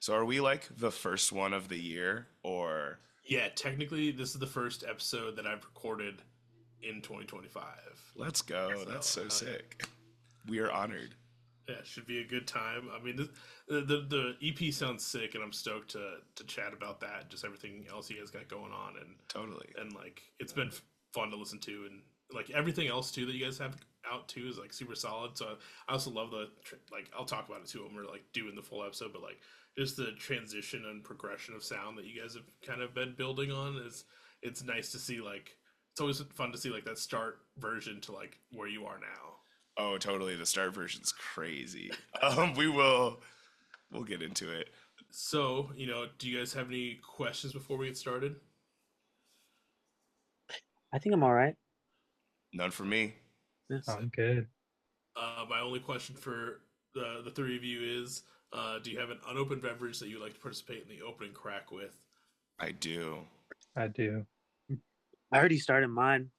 So are we like the first one of the year or Yeah, technically, this is the first episode that I've recorded in 2025. let's go. So, That's so hell yeah. sick. We are honored. Yeah, it should be a good time. I mean, the EP sounds sick, and I'm stoked to chat about that. Just everything else you guys got going on, Totally. and like it's been fun to listen to, and like everything else too that you guys have out too is like super solid. So I also love like I'll talk about it too when we're like doing the full episode, but like just the transition and progression of sound that you guys have kind of been building on is it's nice to see. Like it's always fun to see like that start version to like where you are now. Oh, totally. The start version's crazy. We'll get into it. So, do you guys have any questions before we get started? I think I'm all right. None for me. Yeah. So, I'm good. my only question for the three of you is, do you have an unopened beverage that you would like to participate in the opening crack with? I do. I do. I already started mine.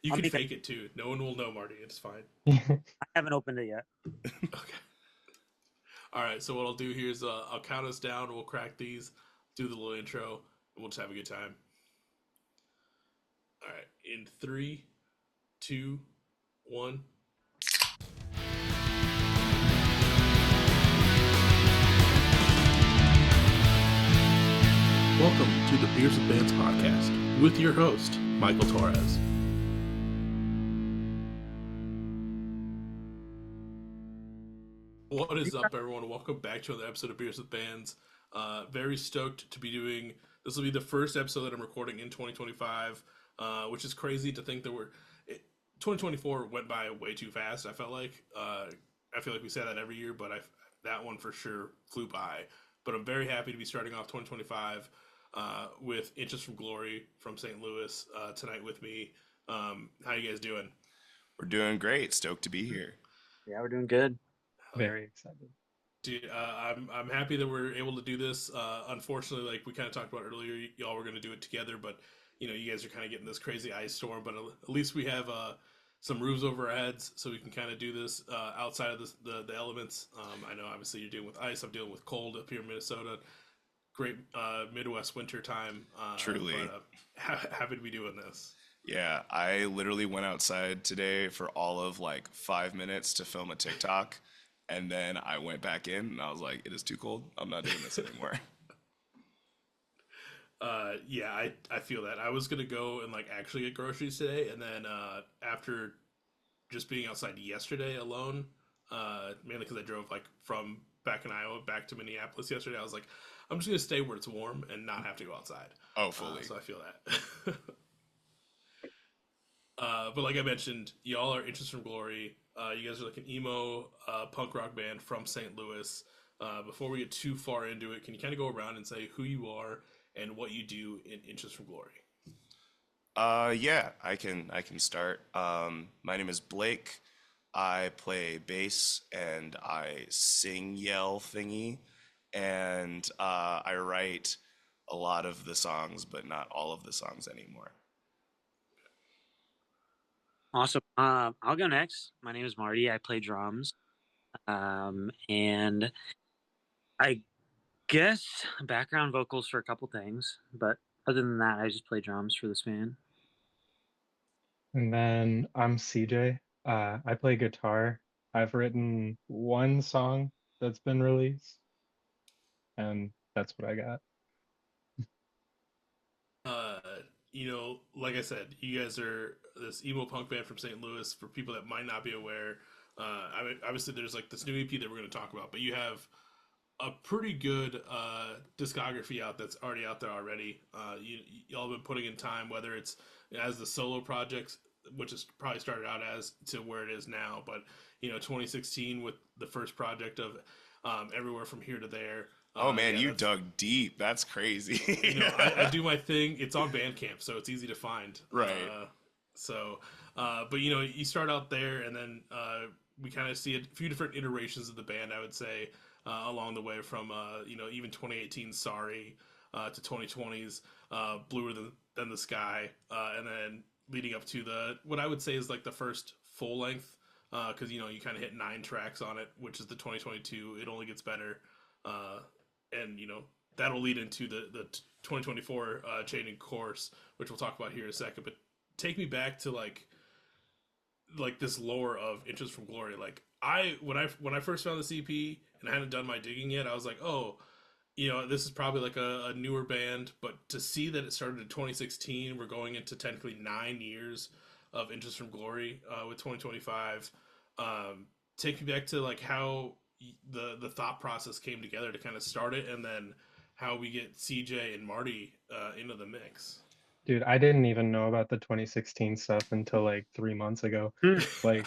You I'll can make fake it too. No one will know, Marty. It's fine. I haven't opened it yet. Okay. All right. So what I'll do here is I'll count us down. We'll crack these, do the little intro, and we'll just have a good time. All right. In three, two, one. Welcome to the Beers with Bands podcast with your host, Michael Torres. What is up, everyone? Welcome back to another episode of Beers with Bands. Very stoked to be doing this. Will be the first episode that I'm recording in 2025, which is crazy to think that 2024 went by way too fast. I felt like I feel like we say that every year, but that one for sure flew by. But I'm very happy to be starting off 2025 with Inches from Glory from St. Louis tonight with me. How you guys doing? We're doing great. Stoked to be here. Yeah, we're doing good. Very excited. Dude, I'm happy that we're able to do this. Unfortunately, like we kind of talked about earlier, y'all were going to do it together, but you guys are kind of getting this crazy ice storm. But at least we have some roofs over our heads, so we can kind of do this outside of the elements. I know obviously you're dealing with ice. I'm dealing with cold up here in Minnesota. Great Midwest winter time. Truly. But, happy to be doing this. Yeah, I literally went outside today for all of like 5 minutes to film a TikTok. And then I went back in and I was like, it is too cold. I'm not doing this anymore. Yeah, I feel that. I was gonna go and like actually get groceries today, and then after just being outside yesterday alone, mainly because I drove like from back in Iowa back to Minneapolis yesterday, I was like, I'm just gonna stay where it's warm and not have to go outside. Oh, fully. So I feel that. But like I mentioned, y'all are Inches from Glory. You guys are like an emo punk rock band from St. Louis. Before we get too far into it, can you kind of go around and say who you are and what you do in Inches from Glory? Yeah, I can start. My name is Blake. I play bass and I sing yell thingy, and I write a lot of the songs, but not all of the songs anymore. Awesome. I'll go next. My name is Marty. I play drums. And I guess background vocals for a couple things, but other than that, I just play drums for this band. And then I'm CJ. I play guitar. I've written one song that's been released, and that's what I got. Uh, like I said, you guys are this emo punk band from St. Louis. For people that might not be aware, I mean, obviously there's like this new EP that we're going to talk about, but you have a pretty good discography out that's already out there already. Y'all have been putting in time, whether it's as the solo projects, which is probably started out as to where it is now, but 2016 with the first project of Everywhere from Here to There. Oh man, Yeah, you that's dug deep. That's crazy. I do my thing. It's on Bandcamp, so it's easy to find. Right. But you start out there, and then we kind of see a few different iterations of the band. I would say along the way from even 2018 Sorry to 2020's Bluer than the Sky, and then leading up to the what I would say is like the first full length because you kind of hit 9 tracks on it, which is the 2022. It only gets better. uh, and that'll lead into the 2024 changing course, which we'll talk about here in a second. But take me back to like this lore of Inches from Glory. Like when I first found the CP and I hadn't done my digging yet, I was like, oh, this is probably like a newer band. But to see that it started in 2016, we're going into technically 9 years of Inches from Glory with 2025. Take me back to like how the thought process came together to kind of start it, and then how we get CJ and Marty into the mix. Dude, I didn't even know about the 2016 stuff until like 3 months ago. Like,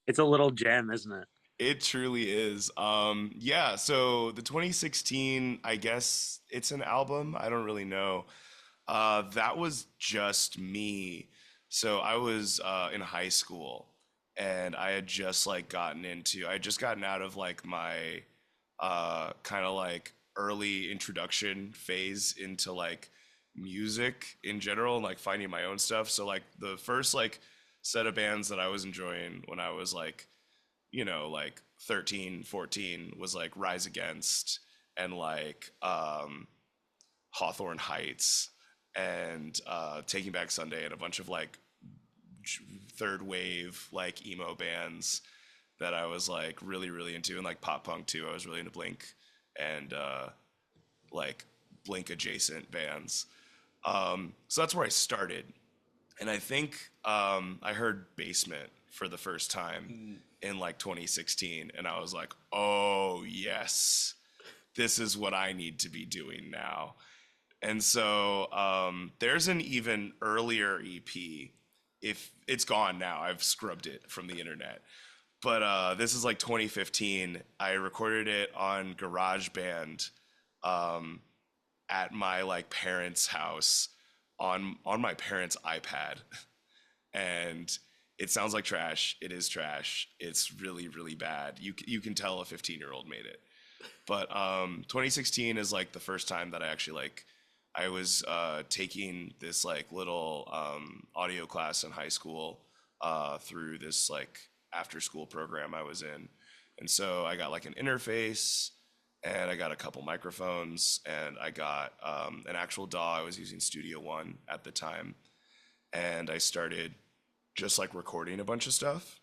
It's a little gem, isn't it? It truly is. Yeah, so the 2016, I guess it's an album. I don't really know. That was just me. So I was in high school and I had just like I had just gotten out of like my kind of like early introduction phase into like music in general and like finding my own stuff. So like the first like set of bands that I was enjoying when I was like, like 13, 14 was like Rise Against and like Hawthorne Heights and Taking Back Sunday and a bunch of like third wave like emo bands that I was like really really into, and like pop punk too. I was really into Blink and like Blink adjacent bands. So that's where I started, and I think I heard Basement for the first time in like 2016, and I was like, oh yes, this is what I need to be doing now. And so there's an even earlier EP. If it's gone now, I've scrubbed it from the internet. But this is like 2015. I recorded it on GarageBand at my like parents' house on my parents' iPad, and it sounds like trash. It is trash. It's really really bad. You can tell a 15-year-old made it. But 2016 is like the first time that I actually like I was taking this like little audio class in high school through this like after school program I was in. And so I got like an interface and I got a couple microphones and I got an actual DAW. I was using Studio One at the time. And I started just like recording a bunch of stuff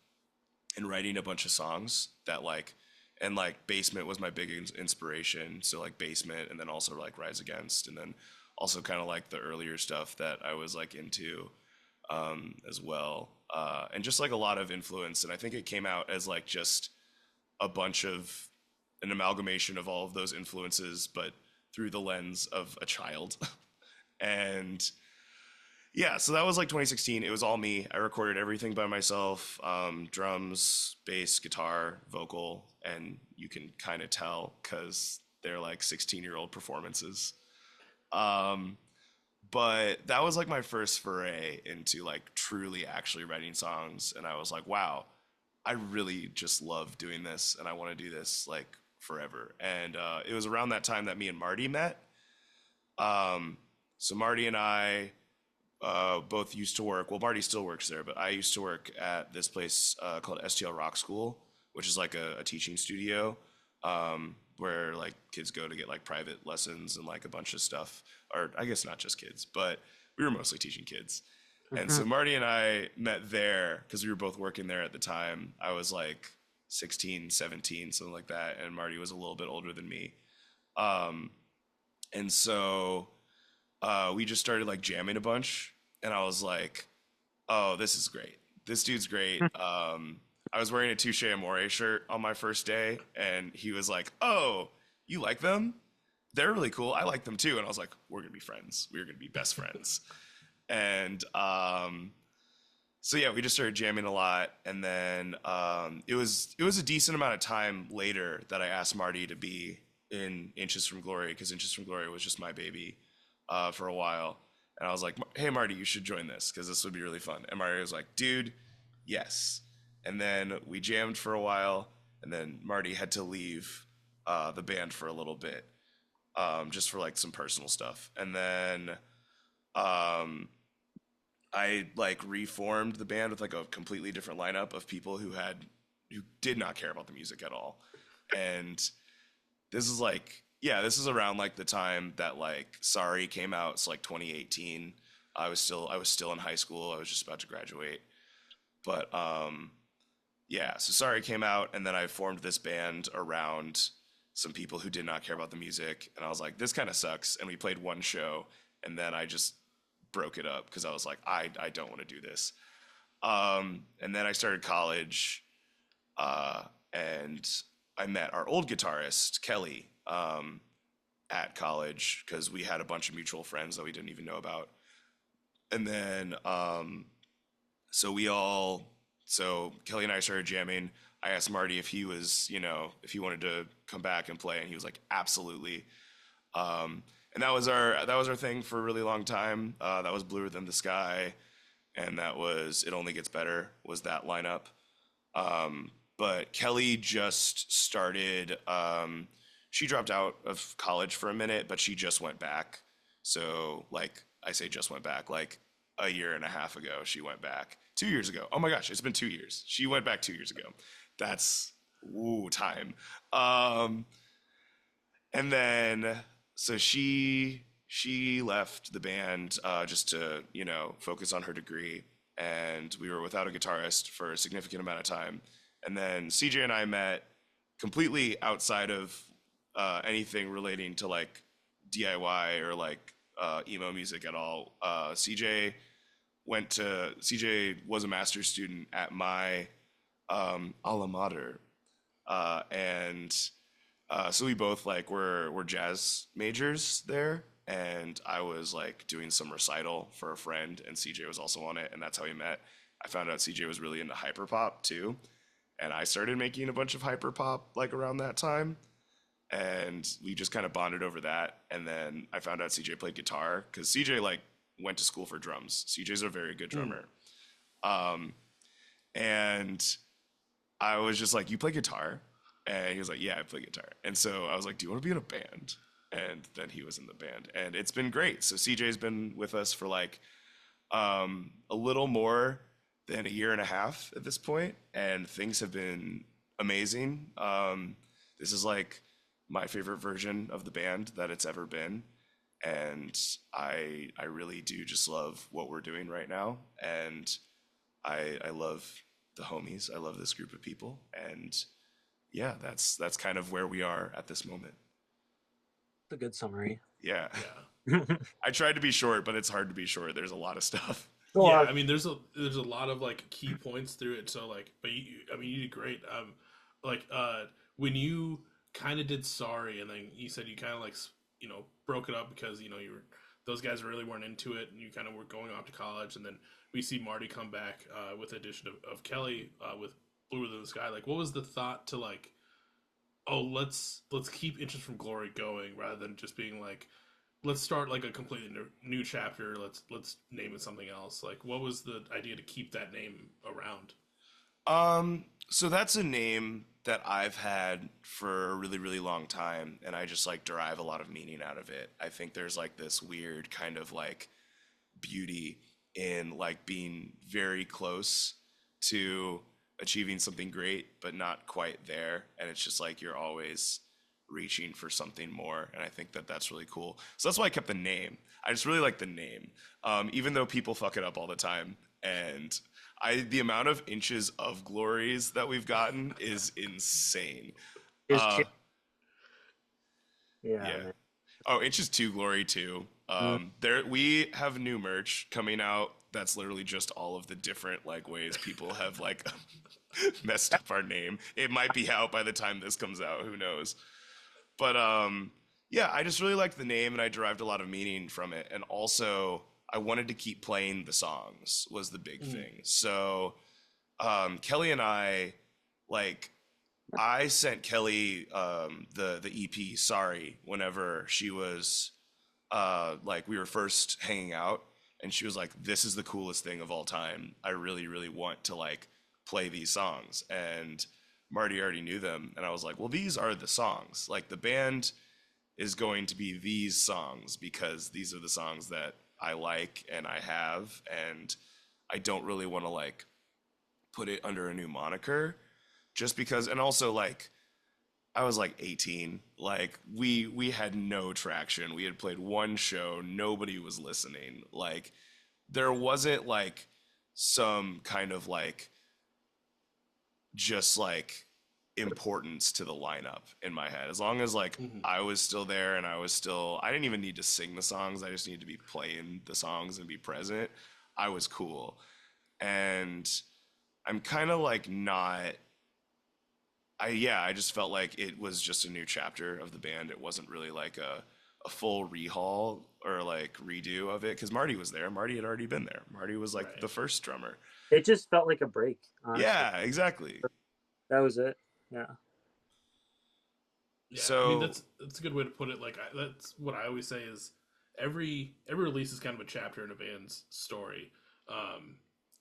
and writing a bunch of songs that like, and like Basement was my big inspiration. So like Basement, and then also like Rise Against, and then also kind of like the earlier stuff that I was like into as well. And just like a lot of influence. And I think it came out as like just a bunch of an amalgamation of all of those influences, but through the lens of a child. And yeah, so that was like 2016. It was all me. I recorded everything by myself, drums, bass, guitar, vocal, and you can kind of tell because they're like 16-year-old performances. But that was like my first foray into like truly actually writing songs, and I was like, wow, I really just love doing this, and I want to do this like forever. And it was around that time that me and Marty met. So Marty and I both used to work. Well, Marty still works there, but I used to work at this place called STL Rock School, which is like a teaching studio where like kids go to get like private lessons and like a bunch of stuff. Or I guess not just kids, but we were mostly teaching kids. And so Marty and I met there because we were both working there at the time. I was like 16, 17, something like that, and Marty was a little bit older than me. And so we just started like jamming a bunch, and I was like, "Oh, this is great. This dude's great." I was wearing a Touche Amore shirt on my first day, and he was like, "Oh, you like them? They're really cool. I like them too." And I was like, "We're gonna be friends. We're gonna be best friends." And so yeah, we just started jamming a lot, and then it was a decent amount of time later that I asked Marty to be in Inches from Glory, because Inches from Glory was just my baby for a while. And I was like, "Hey Marty, you should join this because this would be really fun." And Marty was like, "Dude, yes." And then we jammed for a while, and then Marty had to leave the band for a little bit, just for like some personal stuff. And then I like reformed the band with like a completely different lineup of people who did not care about the music at all. And this is like, yeah, this is around like the time that like Sorry came out. So like 2018. I was still in high school. I was just about to graduate. But yeah, so Sorry came out, and then I formed this band around some people who did not care about the music, and I was like, this kind of sucks. And we played one show, and then I just broke it up because I was like, I don't want to do this. And then I started college, and I met our old guitarist Kelly at college because we had a bunch of mutual friends that we didn't even know about. And then so we all so Kelly and I started jamming. I asked Marty if he was, if he wanted to come back and play, and he was like, absolutely. And that was our thing for a really long time. That was Bluer Than the Sky, and that was It Only Gets Better was that lineup. But Kelly just started. She dropped out of college for a minute, but she just went back. So like I say, just went back. Like a year and a half ago, she went back. 2 years ago. Oh my gosh, it's been 2 years. She went back 2 years ago. That's time. Um, and then so she left the band just to focus on her degree, and we were without a guitarist for a significant amount of time. And then CJ and I met completely outside of anything relating to like DIY or like emo music at all. CJ was a master's student at my alma mater, and so we both like were jazz majors there, and I was like doing some recital for a friend, and CJ was also on it, and that's how we met. I found out CJ was really into hyperpop too, and I started making a bunch of hyperpop like around that time, and we just kind of bonded over that. And then I found out CJ played guitar because CJ like went to school for drums. CJ's a very good drummer. Um, and I was just like, "You play guitar?" And he was like, "Yeah, I play guitar." And so I was like, "Do you want to be in a band?" And then he was in the band, and it's been great. So CJ's been with us for like a little more than a year and a half at this point, and things have been amazing. This is like my favorite version of the band that it's ever been, and I really do just love what we're doing right now, and I love the homies. I love this group of people, and yeah, that's kind of where we are at this moment. It's a good summary. Yeah. Yeah. I tried to be short, but it's hard to be short. There's a lot of stuff. Yeah, I mean, there's a lot of like key points through it. So like, but I mean, you did great. Like when you kind of did Sorry, and then you said you kind of like broke it up because you were those guys really weren't into it, and you kind of were going off to college, and then we see Marty come back with the addition of Kelly with Bluer Than the Sky. Like, what was the thought to like, oh, let's keep Inches from Glory going rather than just being like, let's start like a completely new chapter. Let's name it something else. Like, what was the idea to keep that name around? So that's a name that I've had for a really, really long time, and I just like derive a lot of meaning out of it. I think there's like this weird kind of like beauty in like being very close to achieving something great, but not quite there. And it's just like you're always reaching for something more. And I think that that's really cool. So that's why I kept the name. I just really like the name, even though people fuck it up all the time. And the amount of Inches of Glories that we've gotten is insane. Is Uh, yeah. yeah. Man. Oh, Inches 2 Glory too. There we have new merch coming out that's literally just all of the different like ways people have like messed up our name. It might be out by the time this comes out, who knows. But yeah, I just really liked the name, and I derived a lot of meaning from it. And also I wanted to keep playing the songs was the big thing. So Kelly and I like I sent Kelly the EP Sorry whenever she was like we were first hanging out, and she was like, "This is the coolest thing of all time. I really, really want to like play these songs." And Marty already knew them, and I was like, "Well, these are the songs. Like the band is going to be these songs because these are the songs that I like and I have, and I don't really want to like put it under a new moniker just because." And also like I was like 18. Like we had no traction. We had played one show, nobody was listening. Like there wasn't like some kind of like just like importance to the lineup in my head. As long as like Hmm. I was still there and I didn't even need to sing the songs. I just needed to be playing the songs and be present. I was cool. And I'm kind of like not I just felt like it was just a new chapter of the band. It wasn't really like a full rehaul or like redo of it because Marty was there. Marty had already been there. Marty was like Right. the first drummer. It just felt like a break, honestly. Yeah, exactly. That was it. Yeah. Yeah, I mean So that's a good way to put it. Like that's what I always say is every release is kind of a chapter in a band's story. Um,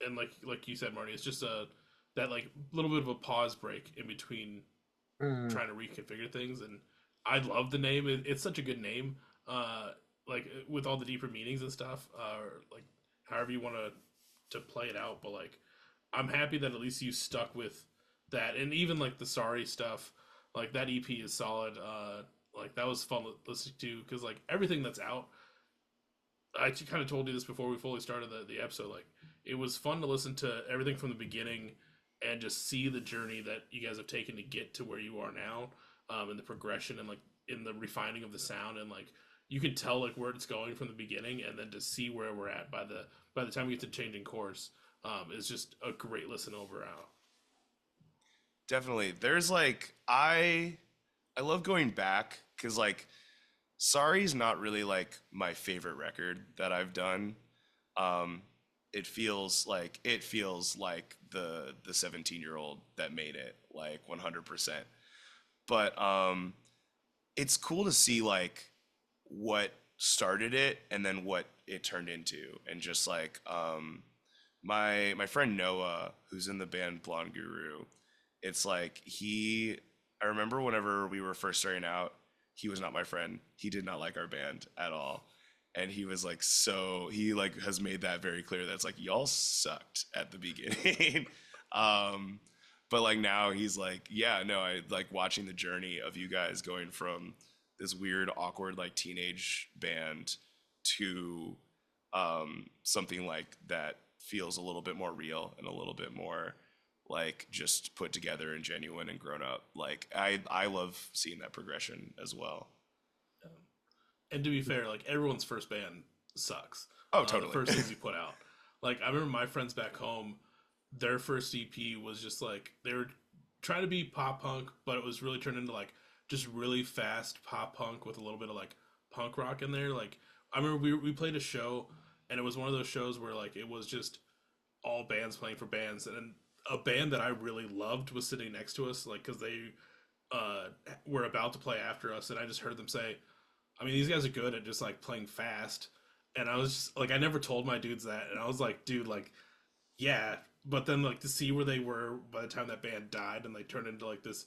and like you said, Marty, it's just a that like little bit of a pause break in between Mm. trying to reconfigure things. And I love the name. It's such a good name. Like with all the deeper meanings and stuff. Or like however you want to play it out. But like I'm happy that at least you stuck with that. And even like the sorry stuff, like that EP is solid. Like that was fun listening to because like everything that's out. I kind of told you this before we fully started the episode. Like it was fun to listen to everything from the beginning and just see the journey that you guys have taken to get to where you are now, and the progression and like in the refining of the sound and like you can tell like where it's going from the beginning and then to see where we're at by the time we get to changing course, is just a great listen overall. definitely there's like I love going back because like Sorry's not really like my favorite record that I've done. Um, it feels like the 17-year-old that made it like 100%. But it's cool to see like what started it and then what it turned into and just like my friend Noah who's in the band Blonde Guru, it's like I remember whenever we were first starting out, he was not my friend. He did not like our band at all. And he was like he like has made that very clear that it's like y'all sucked at the beginning. um but like now he's like, yeah, no, I like watching the journey of you guys going from this weird, awkward, like teenage band to something like that feels a little bit more real and a little bit more like just put together and genuine and grown up. Like I love seeing that progression as well. And to be fair, like everyone's first band sucks. Oh, The totally. first things you put out. Like I remember my friends back home, their first EP was just like they were trying to be pop punk, but it was really turned into like just really fast pop punk with a little bit of like punk rock in there. Like I remember we played a show, and it was one of those shows where like it was just all bands playing for bands, and a band that I really loved was sitting next to us, like because they uh, were about to play after us, and I just heard them say, I mean, these guys are good at just like playing fast. And I was just like, I never told my dudes that. And I was like, dude, like, yeah. But then, like, to see where they were by the time that band died and they turned into like this,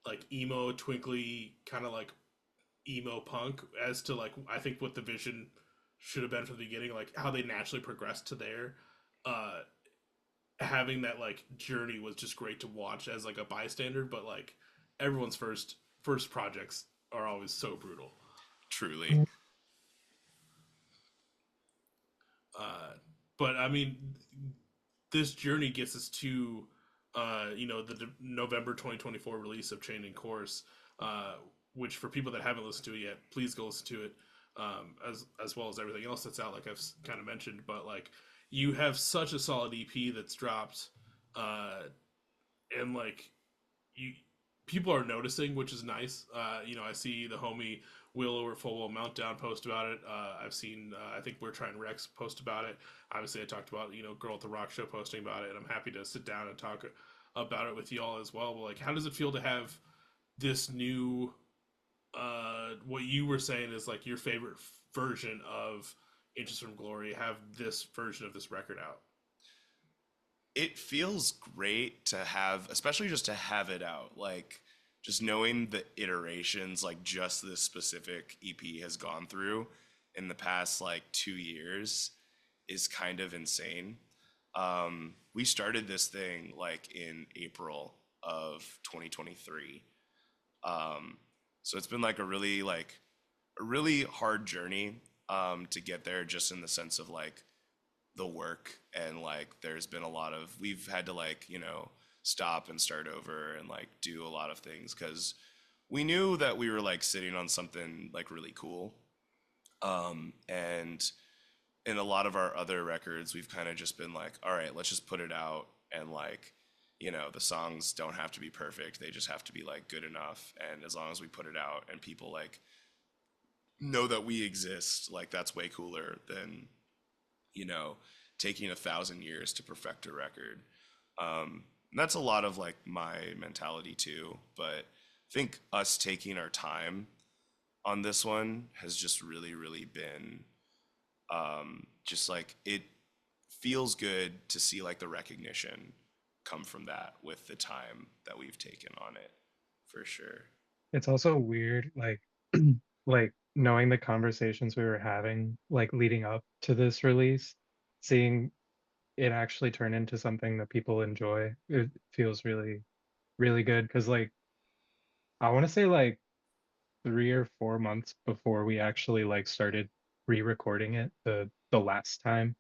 like, emo, twinkly, kind of like emo punk, as to like, I think what the vision should have been from the beginning, like, how they naturally progressed to there. Uh, Having that, like, journey was just great to watch as like a bystander. But, like, everyone's first projects are always so brutal. Truly. Uh, but I mean, this journey gets us to, the November 2024 release of Changing Course, uh, which for people that haven't listened to it yet, please go listen to it, as well as everything else that's out, like I've kind of mentioned. But like, you have such a solid EP that's dropped, uh, and like you people are noticing, which is nice. I see the homie Will over Full Meltdown post about it. I've seen, I think we're trying Rex post about it. Obviously, I talked about Girl at the Rock Show posting about it, and I'm happy to sit down and talk about it with y'all as well. But like, how does it feel to have this new, what you were saying is like your favorite version of Inches from Glory, have this version of this record out? It feels great to have, especially just to have it out. Like just knowing the iterations like just this specific EP has gone through in the past like 2 years is kind of insane. We started this thing like in April of 2023. Um, so it's been like a really hard journey to get there, just in the sense of like the work, and like there's been a lot of, we've had to like, you know, stop and start over and like do a lot of things because we knew that we were like sitting on something like really cool. And in a lot of our other records, we've kind of just been like, all right, let's just put it out, and like, you know, the songs don't have to be perfect, they just have to be like good enough, and as long as we put it out and people like know that we exist, like that's way cooler than, you know, taking 1,000 years to perfect a record. And that's a lot of like my mentality too. But I think us taking our time on this one has just really, really been just like, it feels good to see like the recognition come from that with the time that we've taken on it, for sure. It's also weird, like like knowing the conversations we were having, like leading up to this release, seeing it actually turn into something that people enjoy. It feels really, really good because like I want to say like 3 or 4 months before we actually like started re-recording it the last time,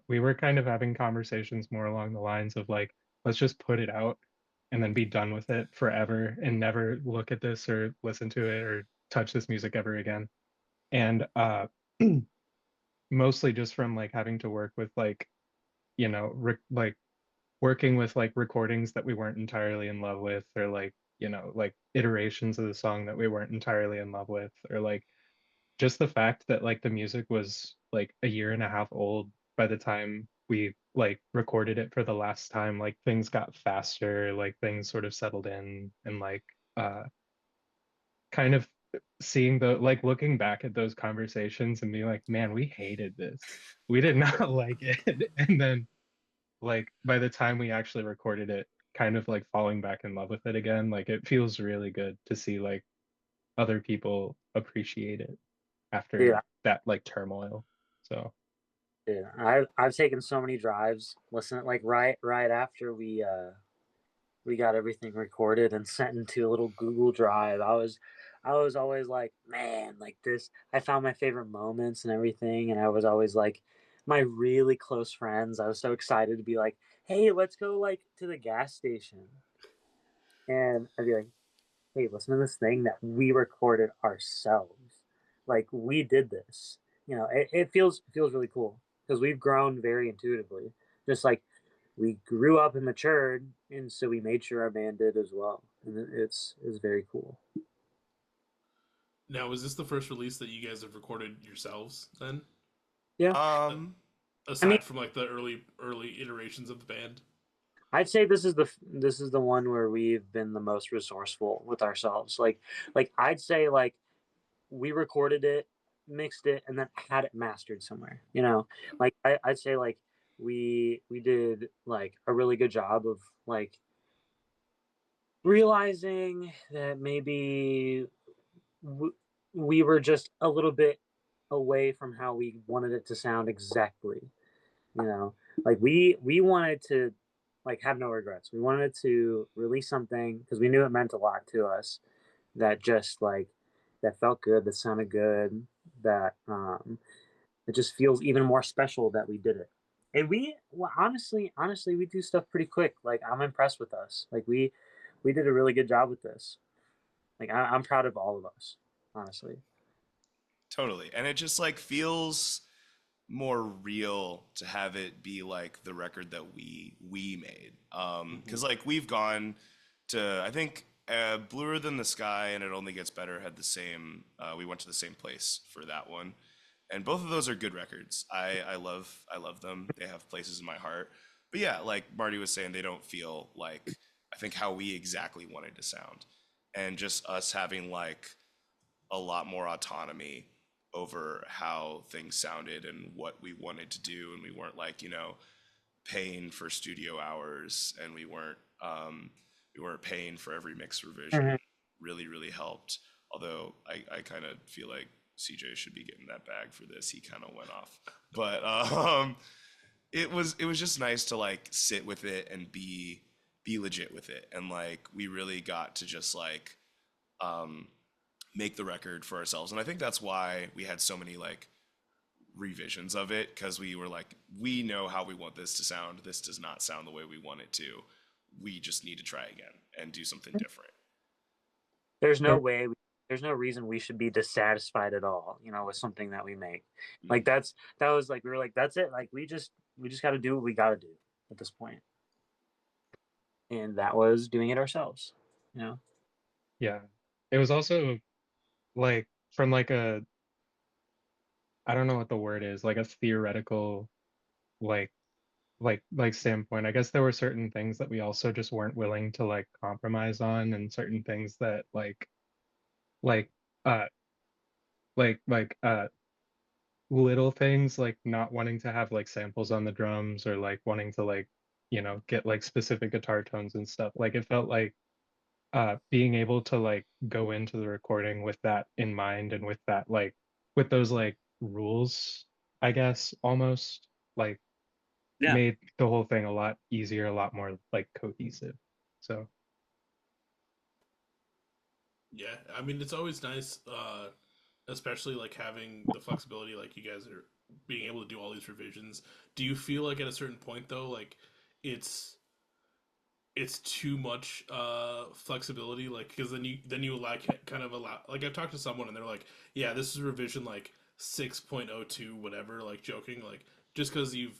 we were kind of having conversations more along the lines of like, let's just put it out and then be done with it forever and never look at this or listen to it or touch this music ever again. And mostly just from like having to work with like, you know, like working with like recordings that we weren't entirely in love with, or like, you know, like iterations of the song that we weren't entirely in love with, or like just the fact that like the music was like a year and a half old by the time we like recorded it for the last time. Like things got faster, like things sort of settled in, and like uh kind of seeing the like looking back at those conversations and being like, man, we hated this, we did not like it. And then like by the time we actually recorded it, kind of like falling back in love with it again. Like it feels really good to see like other people appreciate it after Yeah, that like turmoil. So yeah. I've taken so many drives, listen, like right after we got everything recorded and sent into a little Google Drive. I was always like, man, like this. I found my favorite moments and everything, and I was always like, my really close friends. I was so excited to be like, hey, let's go like to the gas station, and I'd be like, hey, listen to this thing that we recorded ourselves. Like we did this. You know, it feels really cool because we've grown very intuitively. Just like we grew up and matured, and so we made sure our band did as well. And it's very cool. Now, is this the first release that you guys have recorded yourselves then? Yeah, Uh, Um, I mean, Aside from like the early iterations of the band? I'd say this is the one where we've been the most resourceful with ourselves. Like I'd say like we recorded it, mixed it, and then had it mastered somewhere. You know, like I'd say like we did like a really good job of like realizing that maybe w- we were just a little bit away from how we wanted it to sound exactly. You know, like we wanted to like have no regrets. We wanted to release something because we knew it meant a lot to us, that just like that felt good, that sounded good, that it just feels even more special that we did it. And we well, honestly, we do stuff pretty quick. Like I'm impressed with us. Like we did a really good job with this. Like I'm proud of all of us, honestly. totally. And it just like feels more real to have it be like the record that we made. Hmm. Because like we've gone to, I think, Bluer Than the Sky and It Only Gets Better had the same. We went to the same place for that one, and both of those are good records. I love them. They have places in my heart. But yeah, like Marty was saying, they don't feel like, I think, how we exactly wanted to sound, and just us having like a lot more autonomy over how things sounded and what we wanted to do, and we weren't like, you know, paying for studio hours, and we weren't paying for every mix revision. Mhm. Really, really helped. Although I kind of feel like CJ should be getting that bag for this. He kind of went off, but it was just nice to like sit with it and be legit with it, and like we really got to just like um, make the record for ourselves. And I think that's why we had so many like revisions of it, because we were like, we know how we want this to sound. This does not sound the way we want it to. We just need to try again and do something different. There's no There, way, there's no reason we should be dissatisfied at all, with something that we make. Like Mm. that was like we were like that's it. Like we just got to do what we got to do at this point, and that was doing it ourselves. You know. yeah. It was also like from like a, I don't know what the word is, like a theoretical like standpoint. I guess there were certain things that we also just weren't willing to like compromise on, and certain things that like uh like little things like not wanting to have like samples on the drums, or like wanting to like get like specific guitar tones and stuff. Like it felt like being able to like go into the recording with that in mind, and with that like with those like rules, I guess, almost like Yeah. made the whole thing a lot easier, a lot more like cohesive. So Yeah, I mean it's always nice, especially like having the flexibility, like you guys are being able to do all these revisions. Do you feel like at a certain point though, like it's it's too much flexibility, like because then you like kind of allow, like I've talked to someone and they're like, yeah, this is revision like 6.02 whatever, like joking, like just because you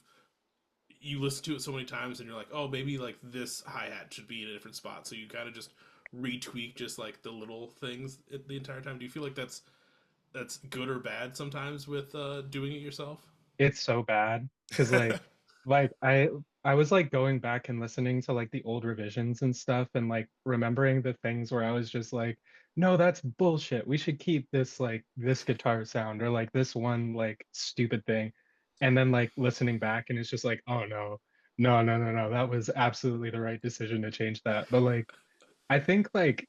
listen to it so many times and you're like, oh, maybe like this hi-hat should be in a different spot, so you kind of just retweak just like the little things the entire time. Do you feel like that's good or bad sometimes with doing it yourself? it's so bad because like I was like going back and listening to like the old revisions and stuff, and like remembering the things where I was just like, no, that's bullshit. We should keep this like this guitar sound, or like this one like stupid thing. And then like listening back, and it's just like, oh no, no, no, no, no. That was absolutely the right decision to change that. But like I think like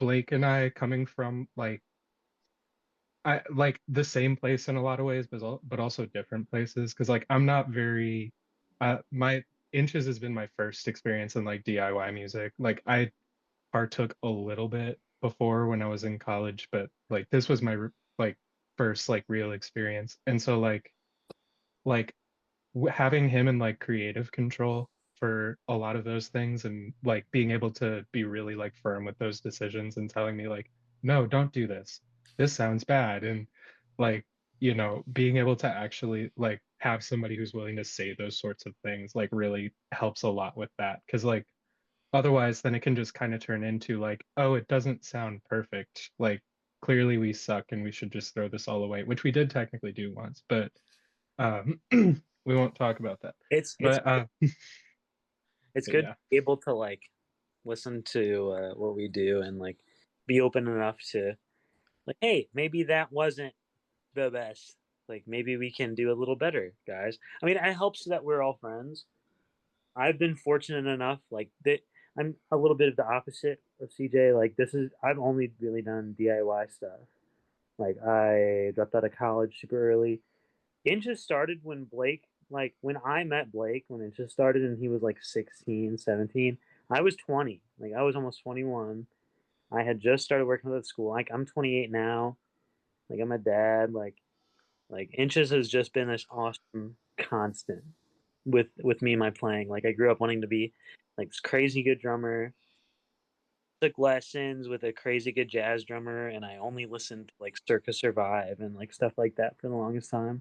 Blake and I, coming from like I like the same place in a lot of ways, but also different places. Because like I'm not very, my Inches has been my first experience in like DIY music. Like I partook a little bit before when I was in college, but like this was my like first like real experience. And so like having him in like creative control for a lot of those things, and like being able to be really like firm with those decisions and telling me like, no, don't do this, this sounds bad. And like being able to actually like have somebody who's willing to say those sorts of things like really helps a lot with that. Because like otherwise then it can just kind of turn into like, oh, it doesn't sound perfect, like clearly we suck and we should just throw this all away, which we did technically do once, but we won't talk about that. It's But it's but good yeah, to be able to like listen to what we do and like be open enough to like, hey, maybe that wasn't the best. Like maybe we can do a little better, guys. I mean, it helps that we're all friends. I've been fortunate enough, like that. I'm a little bit of the opposite of CJ. Like this is, I've only really done DIY stuff. Like I dropped out of college super early. Inches started when Blake, like when I met Blake, when it just started and he was like 16, 17. I was 20. Like I was almost 21. I had just started working at school. Like I'm 28 now. Like I'm a dad. Like Inches has just been this awesome constant with me and my playing. Like I grew up wanting to be like this crazy good drummer. Took lessons with a crazy good jazz drummer, and I only listened to like Circa Survive and like stuff like that for the longest time.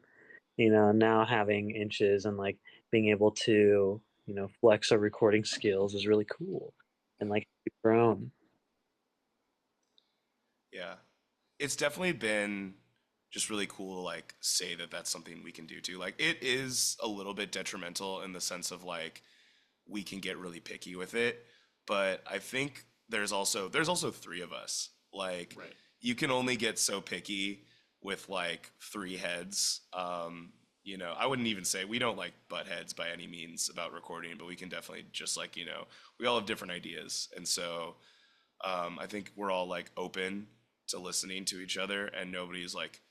Now having Inches and like being able to flex our recording skills is really cool, and like we've grown. Yeah, it's definitely been just really cool to like say that that's something we can do too. Like it is a little bit detrimental in the sense of like we can get really picky with it, but I think there's also three of us. Like Right. you can only get so picky with like three heads. I wouldn't even say we don't like butt heads by any means about recording, but we can definitely just like, we all have different ideas. And so I think we're all like open to listening to each other, and nobody's like,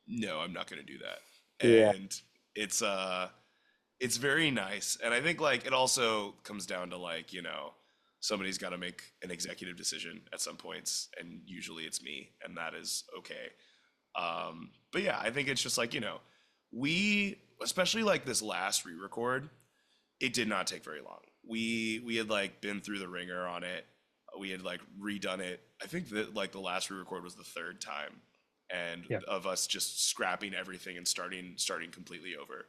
no, I'm not going to do that. Yeah, And it's very nice. And I think like it also comes down to like, somebody's got to make an executive decision at some points, and usually it's me, and that is okay. But yeah, I think it's just like, we, especially like this last re-record, it did not take very long. We had like been through the ringer on it. We had like redone it. I think that like the last re-record was the third time, and Yeah. of us just scrapping everything and starting completely over.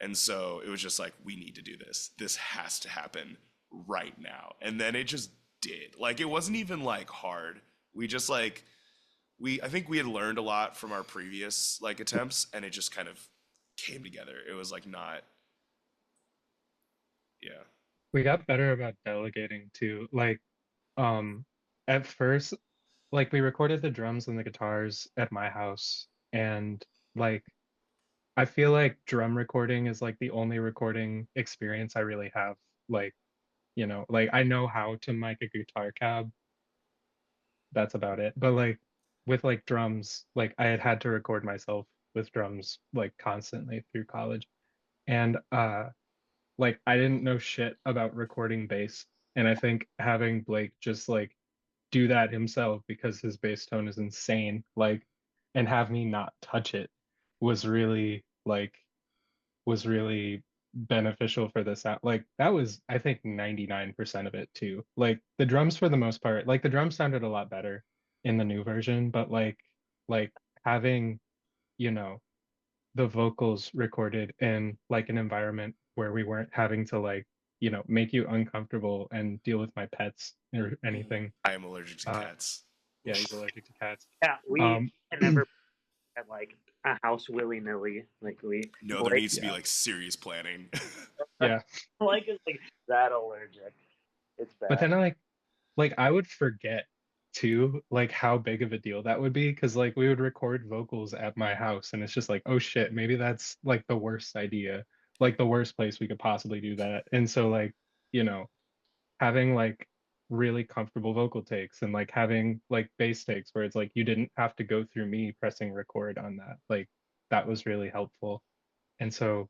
And so it was just like, we need to do this. This has to happen right now. And then it just did. Like, it wasn't even like hard. We just like, I think we had learned a lot from our previous like attempts, and it just kind of came together. It was like not, yeah. We got better about delegating too. Like, at first, like we recorded the drums and the guitars at my house, and like I feel like drum recording is like the only recording experience I really have. Like, like I know how to mic a guitar cab. That's about it. But like with like drums, like I had to record myself with drums like constantly through college. And like I didn't know shit about recording bass. And I think having Blake just like do that himself because his bass tone is insane, like, and have me not touch it was really like was really beneficial for this out. Like that was, I think, 99% of it too. Like the drums for the most part, like the drums sounded a lot better in the new version, but like having, you know, the vocals recorded in like an environment where we weren't having to like, make you uncomfortable and deal with my pets or anything. I am allergic to Uh, cats. yeah, he's allergic to cats. Yeah, we Um, can never at like a house willy nilly. Like we No, there Blake, needs to be yeah, like serious planning. yeah. Blake is like that allergic. It's But bad. then like I would forget too, like how big of a deal that would be, because like we would record vocals at my house, and it's just like, oh shit, maybe that's like the worst idea, like the worst place we could possibly do that. And so like, you know, having like really comfortable vocal takes and like having like bass takes where it's like you didn't have to go through me pressing record on that, like that was really helpful. And so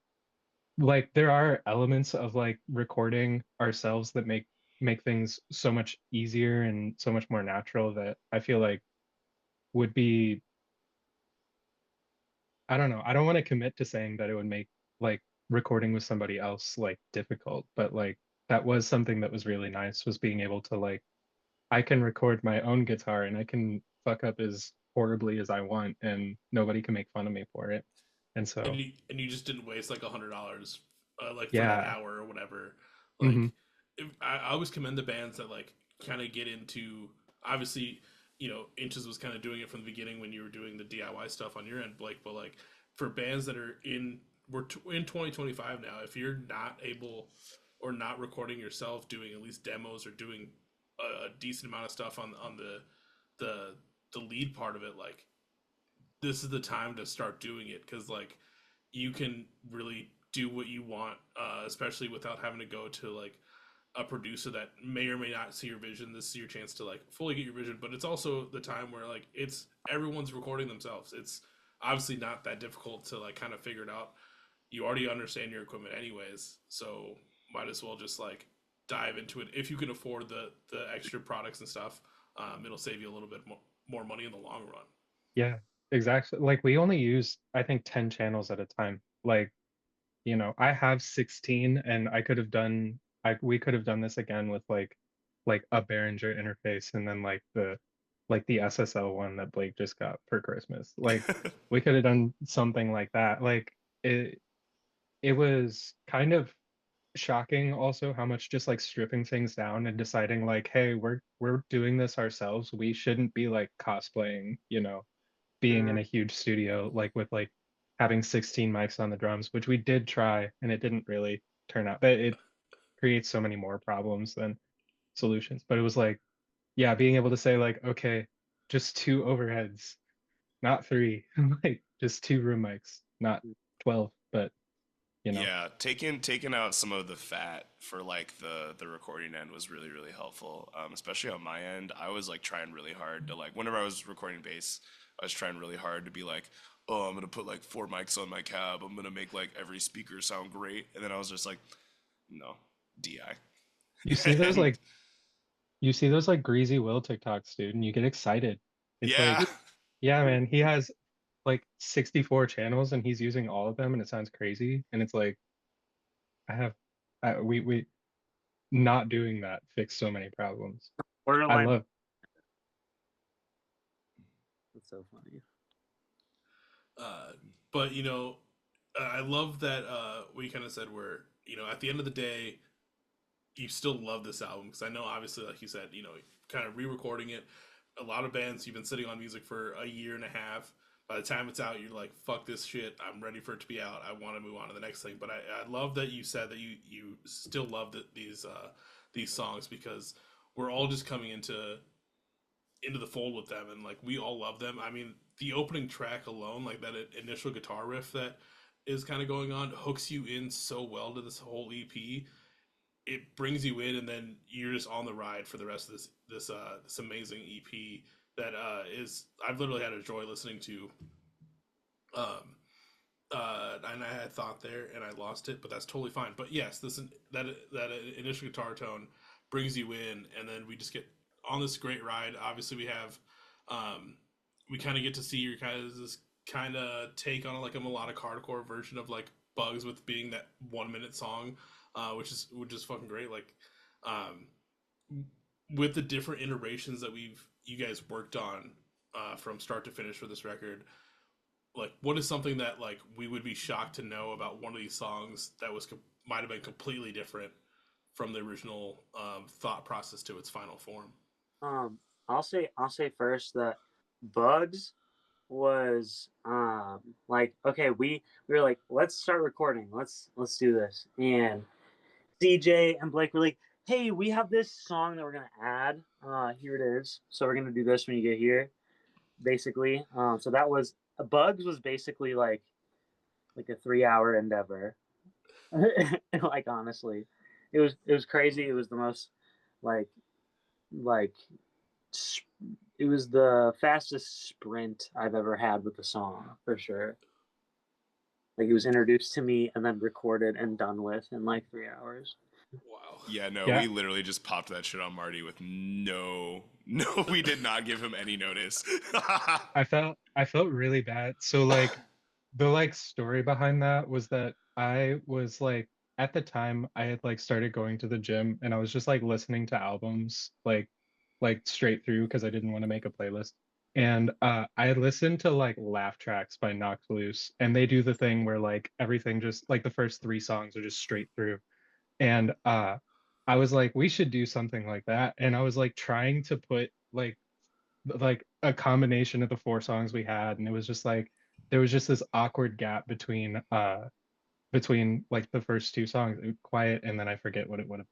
like there are elements of like recording ourselves that make things so much easier and so much more natural that I feel like would be, I don't know, I don't want to commit to saying that it would make like recording with somebody else like difficult, but like that was something that was really nice, was being able to like I can record my own guitar and I can fuck up as horribly as I want and nobody can make fun of me for it. And And so you just didn't waste like $100 like for that yeah. hour or whatever. Hmm. Like I always commend the bands that like kind of get into, obviously, Inches was kind of doing it from the beginning when you were doing the DIY stuff on your end, Blake. But like for bands that are in 2025 now, if you're not able or not recording yourself, doing at least demos or doing a decent amount of stuff on the the lead part of it, like this is the time to start doing it, because like you can really do what you want, especially without having to go to like a producer that may or may not see your vision. This is your chance to like fully get your vision, but it's also the time where like it's everyone's recording themselves. It's obviously not that difficult to like kind of figure it out. You already understand your equipment anyways, so might as well just like dive into it. If you can afford the extra products and stuff, it'll save you a little bit more money in the long run. Yeah, exactly. Like we only use, I think, 10 channels at a time. Like, I have 16 and I could have done we could have done this again with like a Behringer interface and then like the SSL one that Blake just got for Christmas. Like we could have done something like that. Like it was kind of shocking also how much just like stripping things down and deciding like, hey, we're doing this ourselves. We shouldn't be like cosplaying, being in Mm, a huge studio, like with like having 16 mics on the drums, which we did try and it didn't really turn out. But it creates so many more problems than solutions. But it was like, yeah, being able to say like, okay, just two overheads, not three, like just two room mics, not 12, but Yeah, taking out some of the fat for like the recording end was really really helpful. Especially on my end, I was like trying really hard to like whenever I was recording bass, I was trying really hard to be like, oh, I'm gonna put like four mics on my cab. I'm gonna make like every speaker sound great, and then I was just like, no, DI, you see those and like You see those like Greasy Will TikToks, dude, and you get excited. It's Yeah. like, yeah, man, he has like 64 channels and he's using all of them and it sounds crazy. And it's like, I have, we not doing that fixed so many problems. I Borderline. love, That's so funny. Uh, but I love that we kind of said where at the end of the day you still love this album because I know obviously like you said kind of re-recording it. A lot of bands you've been sitting on music for a year and a half. By the time it's out, you're like, "Fuck this shit! I'm ready for it to be out. I want to move on to the next thing." But I love that you said that you still love these songs because we're all just coming into the fold with them, and like we all love them. I mean, the opening track alone, like that initial guitar riff that is kind of going on, hooks you in so well to this whole EP. It brings you in, and then you're just on the ride for the rest of this amazing EP that is I've literally had a joy listening to. Um, and I had thought there, and I lost it, but that's totally fine. But yes, that initial guitar tone brings you in, and then we just get on this great ride. Obviously, um, we kind of get to see your kind of this kind of take on like a melodic hardcore version of like Bugs with being that 1 minute song, which is fucking great. Like, um, with the different iterations that you guys worked on from start to finish for this record, like what is something that like we would be shocked to know about one of these songs that might have been completely different from the original thought process to its final form? Um, I'll say first that Bugs was like, okay, we were like, let's start recording, let's do this, and CJ and Blake were like, hey, we have this song that we're gonna add. Here it is. So we're gonna do this when you get here, basically. So that was Bugs was basically like a 3 hour endeavor. Like honestly, it was crazy. It was the most like like it was the fastest sprint I've ever had with the song for sure. Like it was introduced to me and then recorded and done with in like 3 hours. Wow. Yeah, no, yeah, we literally just popped that shit on Marty with no, we did not give him any notice. I felt really bad. So like the like story behind that was that I was like at the time I had like started going to the gym and I was just like listening to albums like straight through because I didn't want to make a playlist. And I had listened to like laugh tracks by Knocked Loose and they do the thing where like everything just like the first three songs are just straight through. And I was like, we should do something like that. And I was like trying to put like a combination of the four songs we had, and it was just like there was just this awkward gap between like the first two songs, Quiet, and then I forget what it would have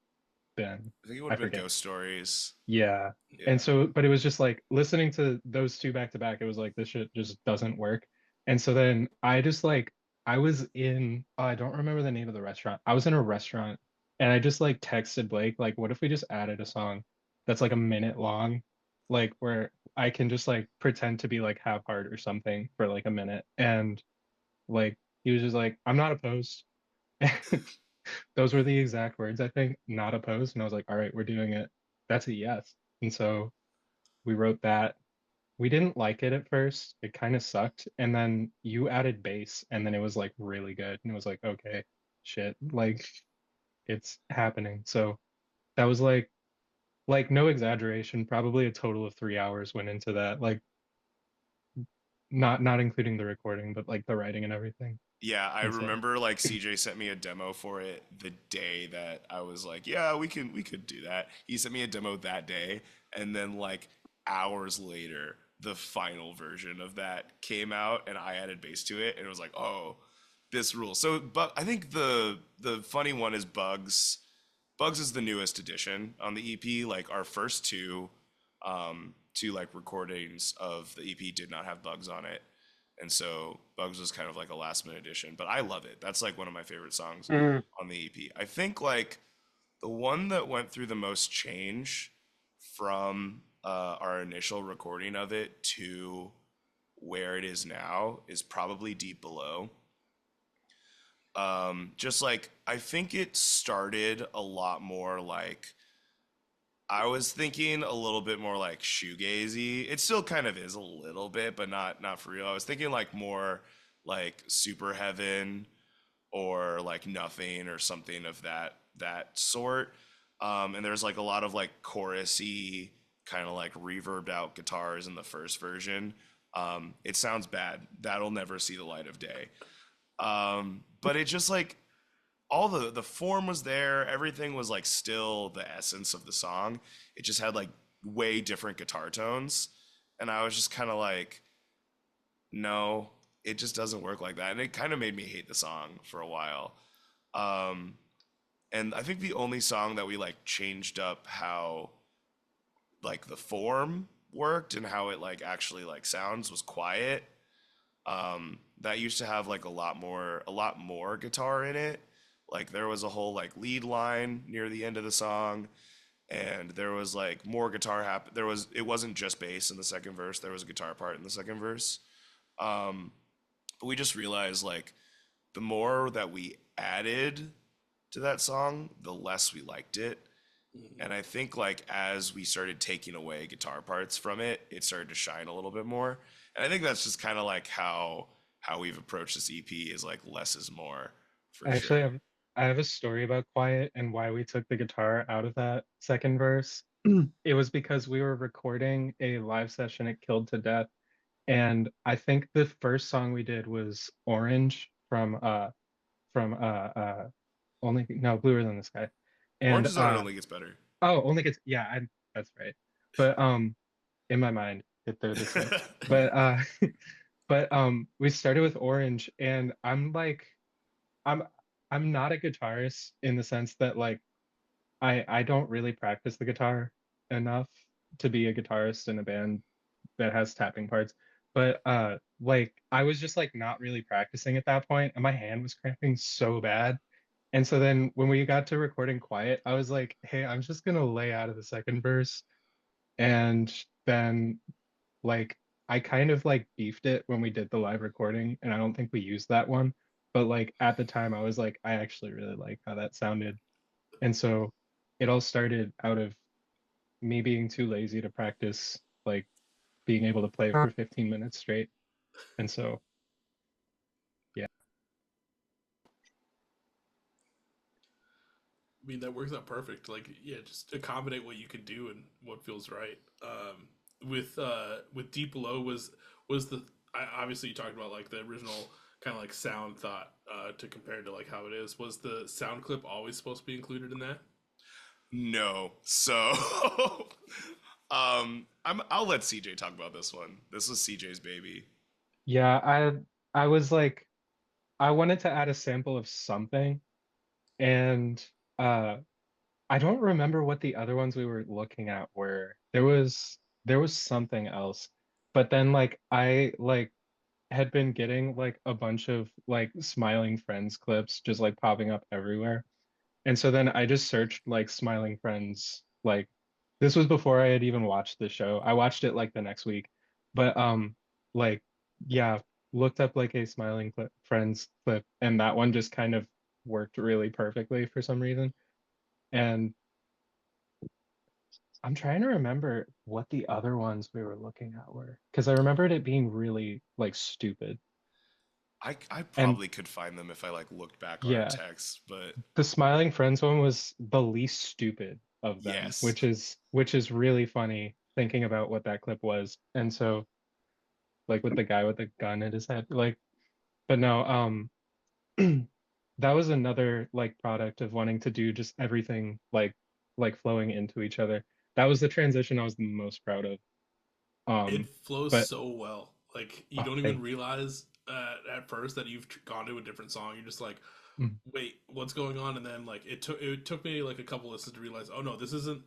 been. I think it would I have been forget. Ghost Stories. Yeah. And Yeah. so, but it was just like listening to those two back to back, it was like this shit just doesn't work. And so then I just like I was in I don't remember the name of the restaurant. I was in a restaurant and I just like texted Blake, like, what if we just added a song that's like a minute long, like where I can just like pretend to be like half heart or something for like a minute. And like he was just like, I'm not opposed. Those were the exact words, I think, not opposed. And I was like, all right, we're doing it. That's a yes. And so we wrote that. We didn't like it at first. It kind of sucked. And then you added bass, and then it was like really good. And it was like, okay, shit, like it's happening. So that was like no exaggeration, probably a total of 3 hours went into that. Like not including the recording, but like the writing and everything. Yeah, I Insane. remember like CJ sent me a demo for it the day that I was like, yeah, we could do that. He sent me a demo that day, and then like hours later, the final version of that came out, and I added bass to it, and it was like, oh, this rules. So, but I think the funny one is Bugs. Bugs is the newest addition on the EP. Like our first two like recordings of the EP did not have Bugs on it. And so Bugs was kind of like a last minute addition, but I love it. That's like one of my favorite songs Mm. on the EP. I think like the one that went through the most change from our initial recording of it to where it is now is probably Deep Below. Just like I think it started a lot more like I was thinking a little bit more like shoegazy. It still kind of is a little bit, but not for real. I was thinking like more like Super Heaven or like Nothing or something of that sort. And there's like a lot of like chorusy kind of like reverbed out guitars in the first version. It sounds bad. That'll never see the light of day. But it just like all the form was there. Everything was like still the essence of the song. It just had like way different guitar tones, and I was just kind of like, no, it just doesn't work like that. And it kind of made me hate the song for a while. Um, and I think the only song that we like changed up how like the form worked and how it like actually like sounds was Quiet. That used to have like a lot more guitar in it. Like there was a whole like lead line near the end of the song, and there was like more guitar there was it wasn't just bass in the second verse, there was a guitar part in the second verse. But we just realized like the more that we added to that song, the less we liked it. And I think like as we started taking away guitar parts from it, it started to shine a little bit more. And I think that's just kind of like how we've approached this EP is like less is more for I actually sure. have I have a story about Quiet and why we took the guitar out of that second verse. It was because we were recording a live session at Killed to Death, and I think the first song we did was Orange from only no Bluer Than the Sky. Orange And is on, it only gets better. oh, only gets yeah, that's right. But in my mind they're the same. But but we started with Orange, and I'm I'm not a guitarist in the sense that like I don't really practice the guitar enough to be a guitarist in a band that has tapping parts. But like I was just like not really practicing at that point, and my hand was cramping so bad. And so then when we got to recording Quiet, I was like, hey, I'm just gonna lay out of the second verse. And then like I kind of like beefed it when we did the live recording, and I don't think we used that one. But like at the time I was like, I actually really like how that sounded. And so it all started out of me being too lazy to practice like being able to play for 15 minutes straight. And so yeah. I mean, that works out perfect. Like, yeah, just accommodate what you can do and what feels right. With Deep Below was the obviously you talked about like the original kind of like sound thought to compare to like how it is. Was the sound clip always supposed to be included in that? No. So I'll let CJ talk about this one. This was CJ's baby. Yeah, I was like I wanted to add a sample of something, and uh I don't remember what the other ones we were looking at were. There was something else. But then like I like had been getting like a bunch of like Smiling Friends clips just like popping up everywhere. And so then I just searched like Smiling Friends, like this was before I had even watched the show. I watched it like the next week. But like yeah, looked up like a Friends clip, and that one just kind of worked really perfectly for some reason. And I'm trying to remember what the other ones we were looking at were, because I remembered it being really like stupid. I And probably could find them if I like looked back on our yeah, texts, but the Smiling Friends one was the least stupid of them, yes. which is really funny thinking about what that clip was. And so like with the guy with the gun at his head, like, but no, that was another like product of wanting to do just everything like flowing into each other. That was the transition I was the most proud of. It Um, flows but so well. Like you oh, don't even thank realize at first that you've gone to a different song. You're just like, you. wait, what's going on? And then like it took me like a couple listens to realize, oh no, this isn't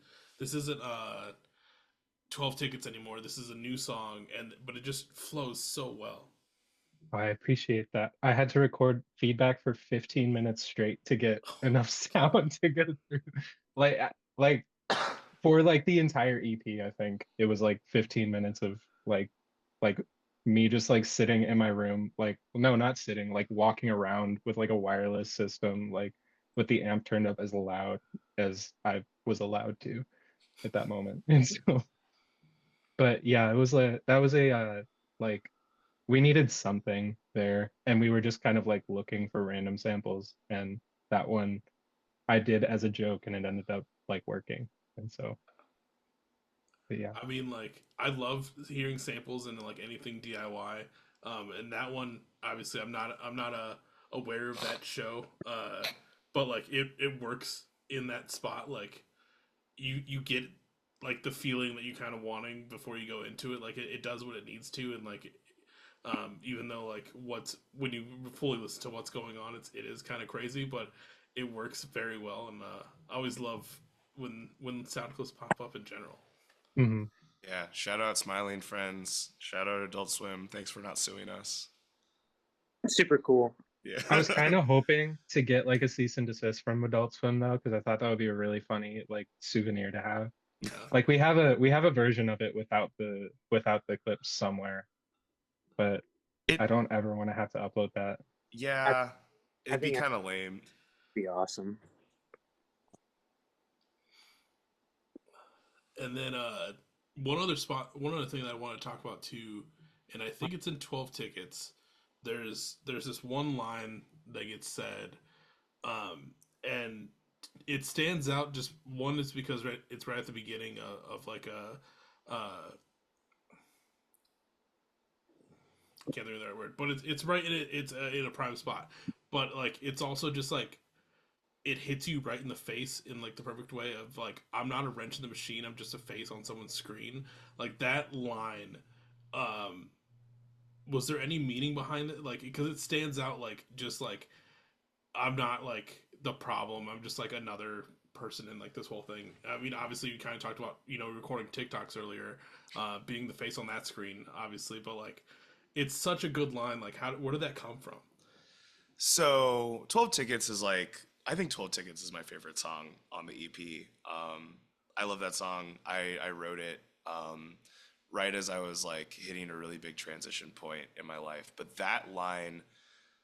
12 tickets anymore. This is a new song, and but it just flows so well. I appreciate that. I had to record feedback for 15 minutes straight to get enough sound to get it through. Like for like the entire EP, I think it was like 15 minutes of like me just like sitting in my room, like no, not sitting, like walking around with like a wireless system, like with the amp turned up as loud as I was allowed to. at that moment. And so, but yeah, it was like that was a like we needed something there, and we were just kind of like looking for random samples, and that one I did as a joke, and it ended up like working. And so, but yeah. I mean, like, I love hearing samples and like anything DIY. And that one, obviously, I'm not aware of that show. But like, it works in that spot. Like, you get like the feeling that you kind of wanting before you go into it. Like, it does what it needs to, and like, even though like what's when you fully listen to what's going on, it is kind of crazy, but it works very well. And I always love when sound clips pop up in general. Hmm. Yeah, shout out Smiling Friends. Shout out Adult Swim. Thanks for not suing us. Super cool. Yeah. I was kind of hoping to get like a cease and desist from Adult Swim though, because I thought that would be a really funny like souvenir to have. Yeah. Like we have a version of it without the clips somewhere, but It I don't ever want to have to upload that. I, yeah, I it'd be think that'd kind of lame. be awesome. And then one other thing that I want to talk about too, and I think it's in 12 tickets. There's this one line that gets said, and it stands out. Just one is because it's right at the beginning of like a can't think of the right word, but it's right in it. It's in a prime spot, but like it's also just like it hits you right in the face in like the perfect way of like I'm not a wrench in the machine, I'm just a face on someone's screen. Like that line, um was there any meaning behind it? Like because it stands out like just like I'm not like the problem, I'm just like another person in like this whole thing. I mean, obviously you kind of talked about, recording TikToks earlier, being the face on that screen, obviously, but like it's such a good line. Like where did that come from? So 12 Tickets is like, I think 12 Tickets is my favorite song on the EP. I love that song. I wrote it right as I was like hitting a really big transition point in my life. But that line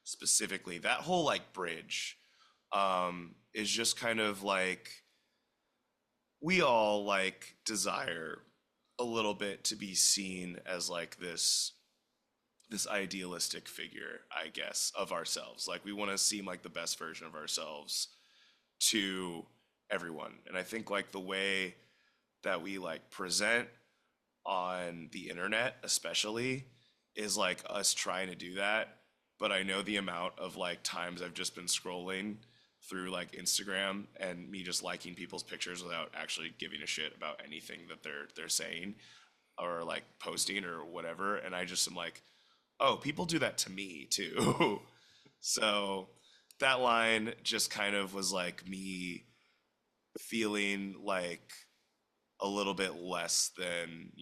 specifically, that whole like bridge, is just kind of like we all like desire a little bit to be seen as like this idealistic figure, I guess, of ourselves. Like we want to seem like the best version of ourselves to everyone. And I think like the way that we like present on the internet especially is like us trying to do that. But I know the amount of like times I've just been scrolling through like Instagram and me just liking people's pictures without actually giving a shit about anything that they're saying or like posting or whatever. And I just am like, oh, people do that to me too. So that line just kind of was like me feeling like a little bit less than,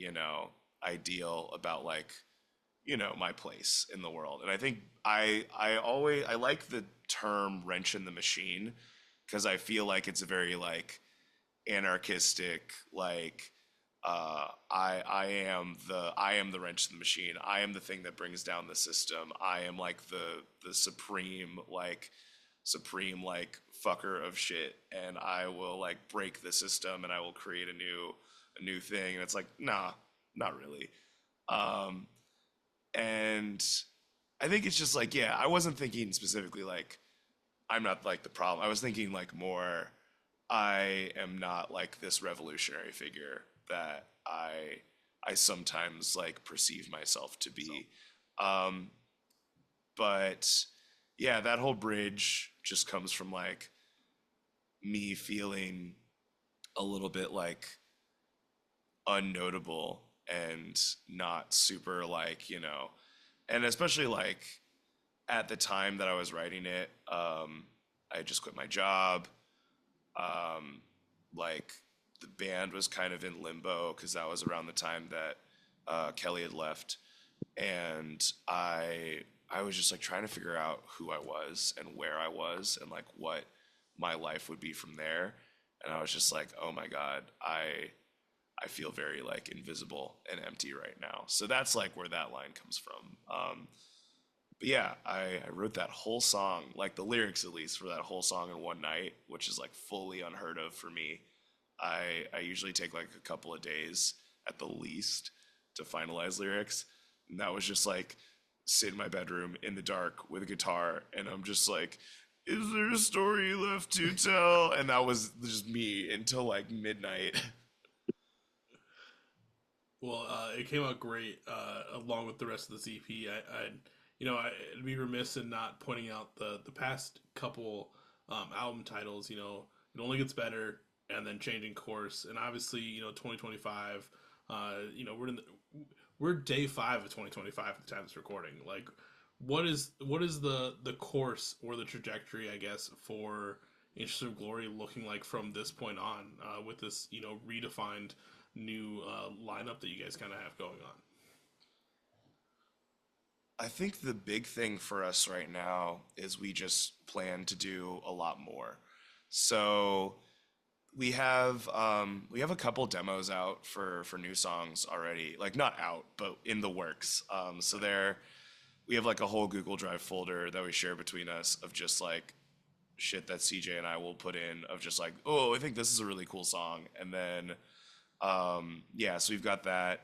ideal about like, my place in the world. And I think I like the term wrench in the machine because I feel like it's a very like anarchistic like I am the wrench in the machine. I am the thing that brings down the system. I am like the supreme like fucker of shit, and I will like break the system, and I will create a new thing. And it's like nah, not really. Um, and I think it's just like yeah, I wasn't thinking specifically like I'm not like the problem. I was thinking like more I am not like this revolutionary figure that I sometimes like perceive myself to be. Um, but yeah, that whole bridge just comes from like me feeling a little bit like unnotable and not super like, and especially like at the time that I was writing it, I had just quit my job. Um, like the band was kind of in limbo because that was around the time that Kelly had left, and I was just like trying to figure out who I was and where I was and like what my life would be from there. And I was just like, oh my god, I feel very like invisible and empty right now. So that's like where that line comes from. But yeah, I wrote that whole song, like the lyrics at least, for that whole song in one night, which is like fully unheard of for me. I usually take like a couple of days at the least to finalize lyrics. And that was just like sit in my bedroom in the dark with a guitar, and I'm just like, is there a story left to tell? And that was just me until like midnight. Well, it came out great along with the rest of the CP. I'd be remiss in not pointing out the past couple album titles. It only gets better, and then changing course, and obviously, 2025. We're day 5 of 2025 at the time of this recording. Like, what is the course or the trajectory, I guess, for Interest of Glory looking like from this point on, with this redefined new lineup that you guys kind of have going on? I think the big thing for us right now is we just plan to do a lot more. So we have a couple demos out for new songs already. Like not out, but in the works. So there we have like a whole Google Drive folder that we share between us of just like shit that CJ and I will put in of just like, oh, I think this is a really cool song. And then yeah, so we've got that.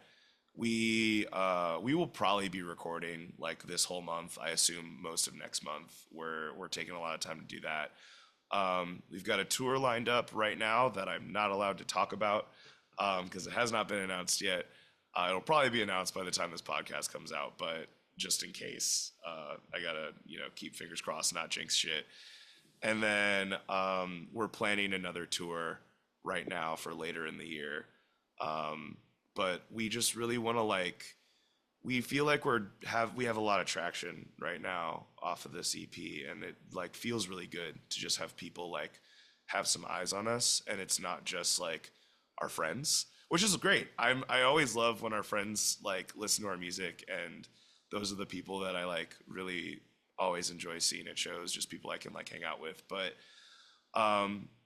We will probably be recording like this whole month. I assume most of next month. We're taking a lot of time to do that. We've got a tour lined up right now that I'm not allowed to talk about because it has not been announced yet. It'll probably be announced by the time this podcast comes out, but just in case, I gotta keep fingers crossed, not jinx shit. And then we're planning another tour right now for later in the year. But we just really want to like we feel like we have a lot of traction right now off of this EP, and it like feels really good to just have people like have some eyes on us, and it's not just like our friends, which is great. I always love when our friends like listen to our music, and those are the people that I like really always enjoy seeing at shows, just people I can like hang out with. But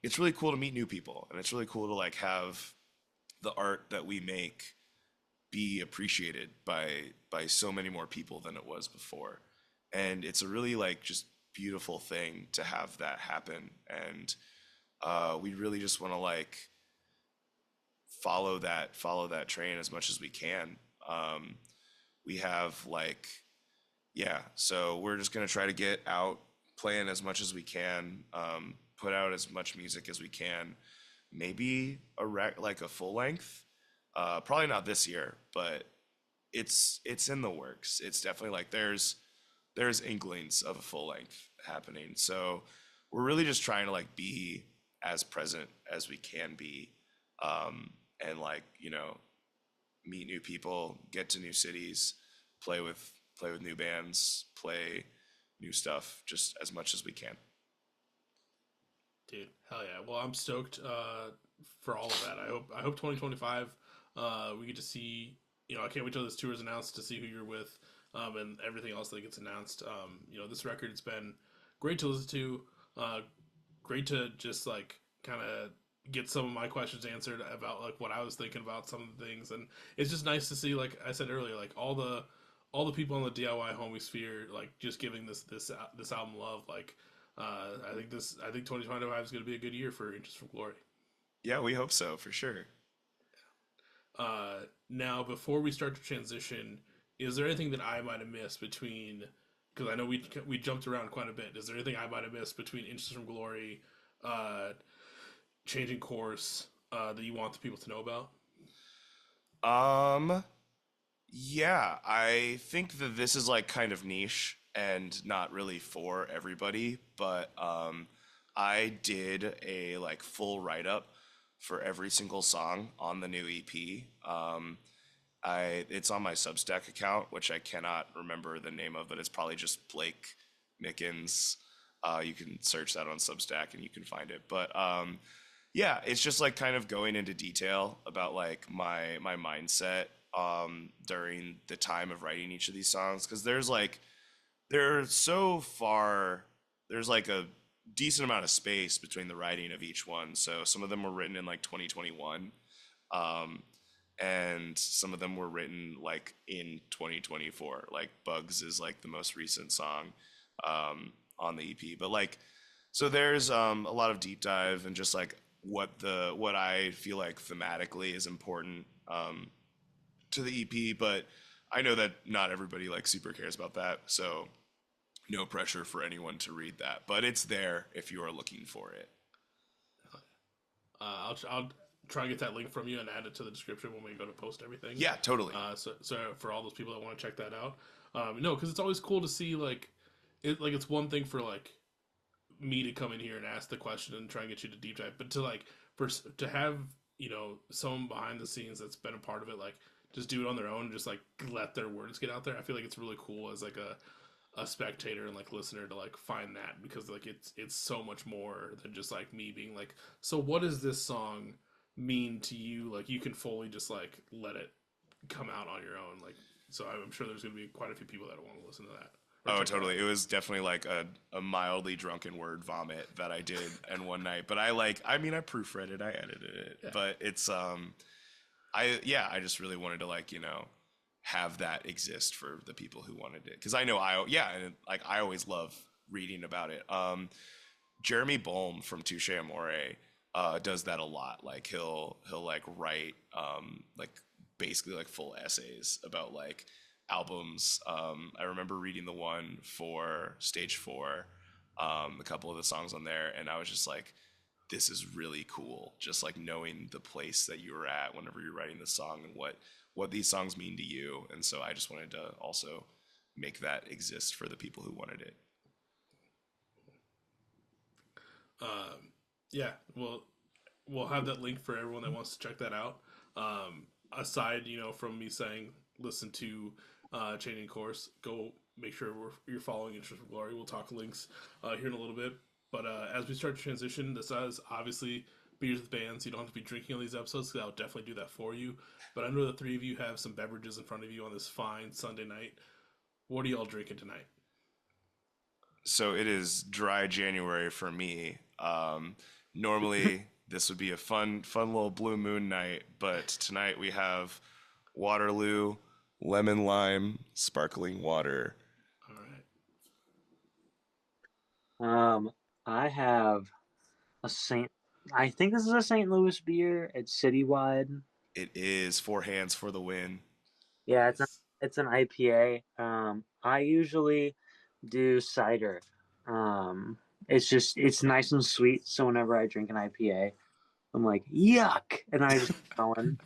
it's really cool to meet new people, and it's really cool to like have the art that we make be appreciated by so many more people than it was before. And it's a really like just beautiful thing to have that happen. And we really just want to like follow that train as much as we can. We have like yeah, so we're just gonna try to get out playing as much as we can, put out as much music as we can, maybe like a full length. Probably not this year, but it's in the works. It's definitely like there's inklings of a full length happening. So we're really just trying to like be as present as we can be, and like meet new people, get to new cities, play with new bands, play new stuff, just as much as we can. Dude, hell yeah! Well, I'm stoked for all of that. I hope 2025 we get to see. I can't wait till this tour is announced to see who you're with, and everything else that gets announced. This record has been great to listen to. Great to just like kind of get some of my questions answered about like what I was thinking about some of the things, and it's just nice to see, like I said earlier, like all the people in the DIY homie sphere like just giving this album love. Like I think 2025 is going to be a good year for Interest from Glory. Yeah, we hope so for sure. Now, before we start to transition, is there anything that I might have missed between? Because I know we jumped around quite a bit. Is there anything I might have missed between Interest from Glory, changing course, that you want the people to know about? Um, yeah, I think that this is like kind of niche and not really for everybody, but I did a like full write up for every single song on the new EP. It's on my Substack account, which I cannot remember the name of, but it's probably just Blake Mickens. You can search that on Substack and you can find it. But yeah, it's just like kind of going into detail about like my mindset during the time of writing each of these songs, because there's like a decent amount of space between the writing of each one. So some of them were written in like 2021, and some of them were written like in 2024. Like Bugs is like the most recent song on the EP. But like, so there's a lot of deep dive and just like what I feel like thematically is important to the EP, but I know that not everybody like super cares about that, so no pressure for anyone to read that, but it's there if you are looking for it. I'll try and get that link from you and add it to the description when we go to post everything. Yeah, totally. So for all those people that want to check that out, no, because it's always cool to see like it's one thing for like me to come in here and ask the question and try and get you to deep dive, but to like to have someone behind the scenes that's been a part of it, like just do it on their own and just like let their words get out there. I feel like it's really cool as like a spectator and like listener to like find that, because like it's so much more than just like me being like, so what does this song mean to you? Like you can fully just like let it come out on your own. Like, so I'm sure there's gonna be quite a few people that want to listen to that. Oh, totally. It was definitely like a mildly drunken word vomit that I did in one night. But I proofread it, I edited it. Yeah. But it's I just really wanted to like, have that exist for the people who wanted it. Cause I know I always love reading about it. Jeremy Bolm from Touche Amore does that a lot. Like he'll like write like basically like full essays about like albums. I remember reading the one for Stage 4, a couple of the songs on there, and I was just like, this is really cool. Just like knowing the place that you were at whenever you're writing the song and what these songs mean to you. And so I just wanted to also make that exist for the people who wanted it. Yeah, we'll have that link for everyone that wants to check that out. Aside, from me saying listen to Chaining Course, go make sure you're following Interest from Glory. We'll talk links here in a little bit. But as we start to transition, this is obviously Beers with Bands. You don't have to be drinking on these episodes, because I'll definitely do that for you. But I know the three of you have some beverages in front of you on this fine Sunday night. What are y'all drinking tonight? So it is dry January for me. Normally this would be a fun little blue moon night, but tonight we have Waterloo lemon lime sparkling water. All right. I have I think this is a St. Louis beer. It's citywide. It is Four Hands for the win. Yeah, it's an IPA. I usually do cider. It's nice and sweet. So whenever I drink an IPA, I'm like, yuck, and I just keep going.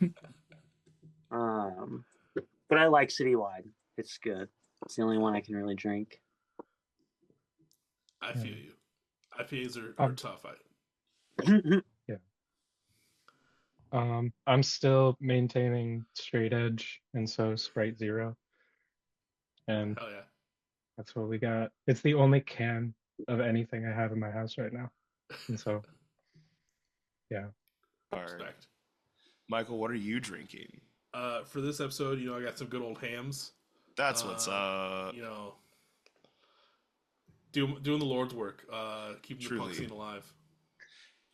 But I like citywide. It's good. It's the only one I can really drink. I feel you. IPAs are tough. Yeah. I'm still maintaining straight edge, and so Sprite Zero. And hell yeah, that's what we got. It's the only can of anything I have in my house right now. And so, yeah. Respect. Michael, what are you drinking? For this episode, I got some good old hams. That's what's up. Doing the Lord's work, keeping the punk scene alive.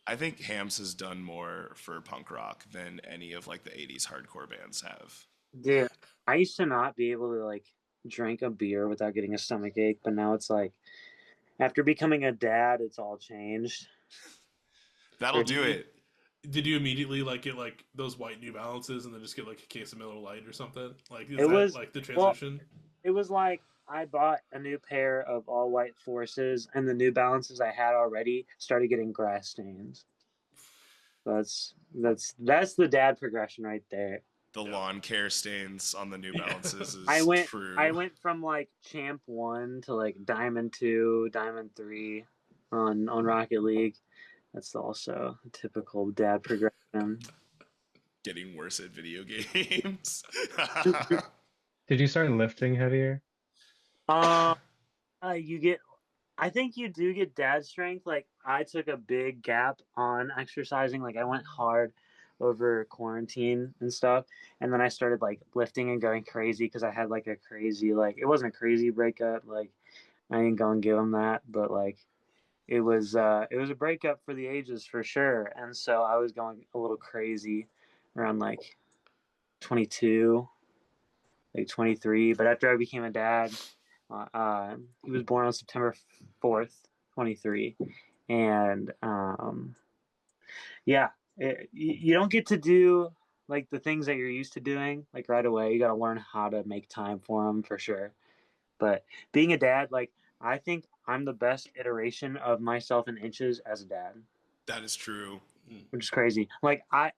I think Hams has done more for punk rock than any of like the 80s hardcore bands have. Dude, I used to not be able to like drink a beer without getting a stomach ache, but now it's like after becoming a dad, it's all changed. That'll do it. Did you immediately like get like those white New Balances and then just get like a case of Miller Lite or something? Like it was like the transition? Well, it was like I bought a new pair of all white Forces, and the New Balances I had already started getting grass stains. That's the dad progression right there. The lawn care stains on the New Balances is true. I went from like Champ 1 to like Diamond 2, Diamond 3 on Rocket League. That's also a typical dad progression. Getting worse at video games. Did you start lifting heavier? I think you do get dad strength. Like I took a big gap on exercising. Like I went hard over quarantine and stuff, and then I started like lifting and going crazy because I had like a crazy, like it wasn't a crazy breakup. Like I ain't gonna give him that, but like it was a breakup for the ages for sure. And so I was going a little crazy around like 22, like 23. But after I became a dad, he was born on September 4th, 23. And Yeah, you don't get to do like the things that you're used to doing like right away. You got to learn how to make time for them for sure. But being a dad, like I think I'm the best iteration of myself in inches as a dad, That is true. Mm. which is crazy. Like I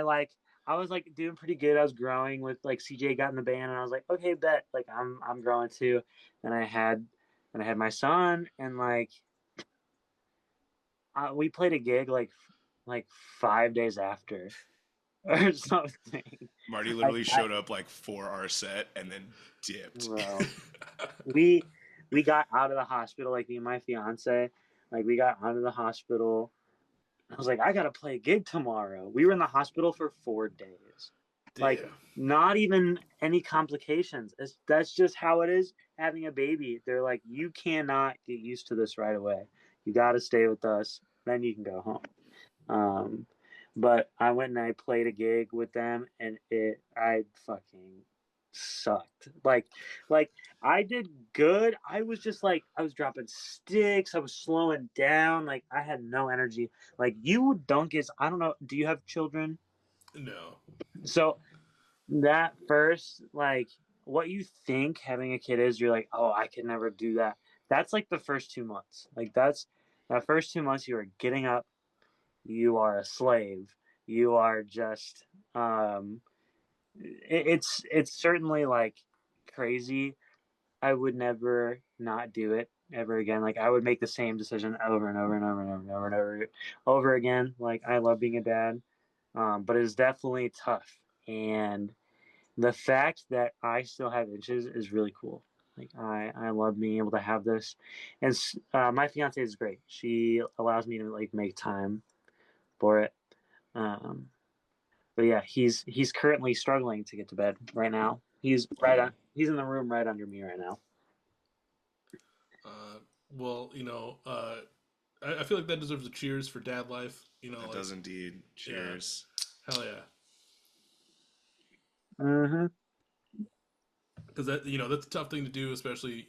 like I was like doing pretty good. I was growing with like CJ got in the band, and I was like, okay, bet like I'm growing too. And I had my son, and like we played a gig like 5 days after or something. Marty Like literally showed up like for our set and then dipped. bro, we we got out of the hospital like me and my fiance. Like we got out of the hospital. I was like, I gotta play a gig tomorrow. We were in the hospital for 4 days. Like Damn. not even any complications. That's just how it is having a baby. They're like, you cannot get used to this right away. You got to stay with us. Then you can go home. Um, but I went and I played a gig with them, and I fucking sucked. Like I did good. I was just like I was dropping sticks. I was slowing down. Like I had no energy. Like you don't get. I don't know. Do you have children? No. So that first, like what you think having a kid is, you're like, oh, I could never do that. That's like the first 2 months. Like that's that first 2 months you are getting up, you are a slave, you are just it's certainly like crazy. I would never not do it ever again. Like I would make the same decision over and over and over and over and over and over again. Like I love being a dad, but it's definitely tough. And the fact that I still have inches is really cool. Like I love being able to have this, and my fiance is great. She allows me to like make time for it. Um, but yeah, he's currently struggling to get to bed right now. Oh, He's in the room right under me right now. Uh, well, I feel like that deserves a cheers for dad life. it Like, does indeed. yeah, Cheers. hell yeah. Mm-hmm. Because that's a tough thing to do, especially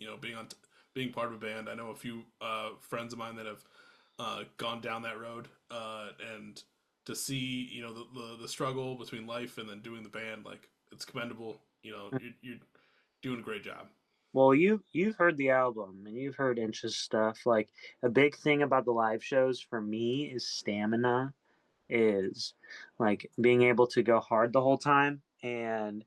being part of a band. I know a few friends of mine that have gone down that road, and to see the struggle between life and then doing the band, like it's commendable. You're doing a great job. Well, you've heard the album and you've heard Inch's stuff. Like a big thing about the live shows for me is stamina, is like being able to go hard the whole time. And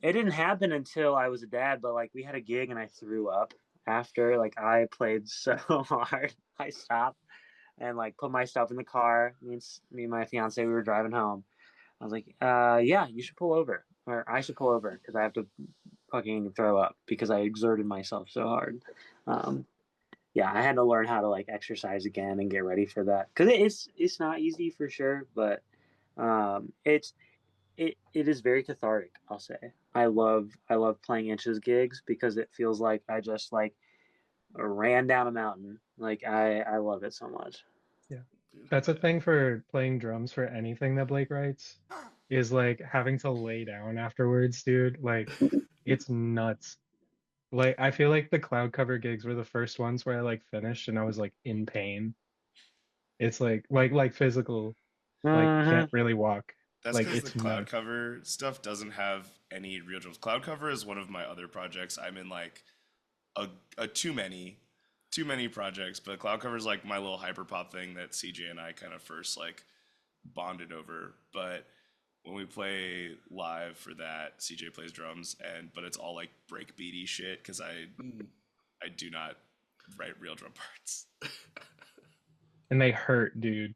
it didn't happen until I was a dad, but like we had a gig and I threw up after. Like I played so hard. I stopped and like put my stuff in the car. Me and my fiance, we were driving home. I was like, yeah, you should pull over. Or I should pull over because I have to fucking throw up because I exerted myself so hard. Um, yeah, I had to learn how to like exercise again and get ready for that because it's not easy for sure, but it's it is very cathartic. I'll say I love playing Inches gigs because it feels like I just like ran down a mountain. Like I love it so much. Yeah. Dude, That's hell a yeah. thing for playing drums for anything that Blake writes, is like having to lay down afterwards, dude. Like it's nuts. Like I feel like the cloud cover gigs were the first ones where I like finished and I was like in pain. It's like physical, like Hmm. can't really walk. That's Like because the it's cloud nuts. cover stuff doesn't have any real drums. Cloud cover is one of my other projects. I'm in like a too many projects, but cloud cover is like my little hyperpop thing that CJ and I kind of first like bonded over. But when we play live for that, CJ plays drums, and but it's all like breakbeaty shit because Mm. I do not write real drum parts. And they hurt, dude.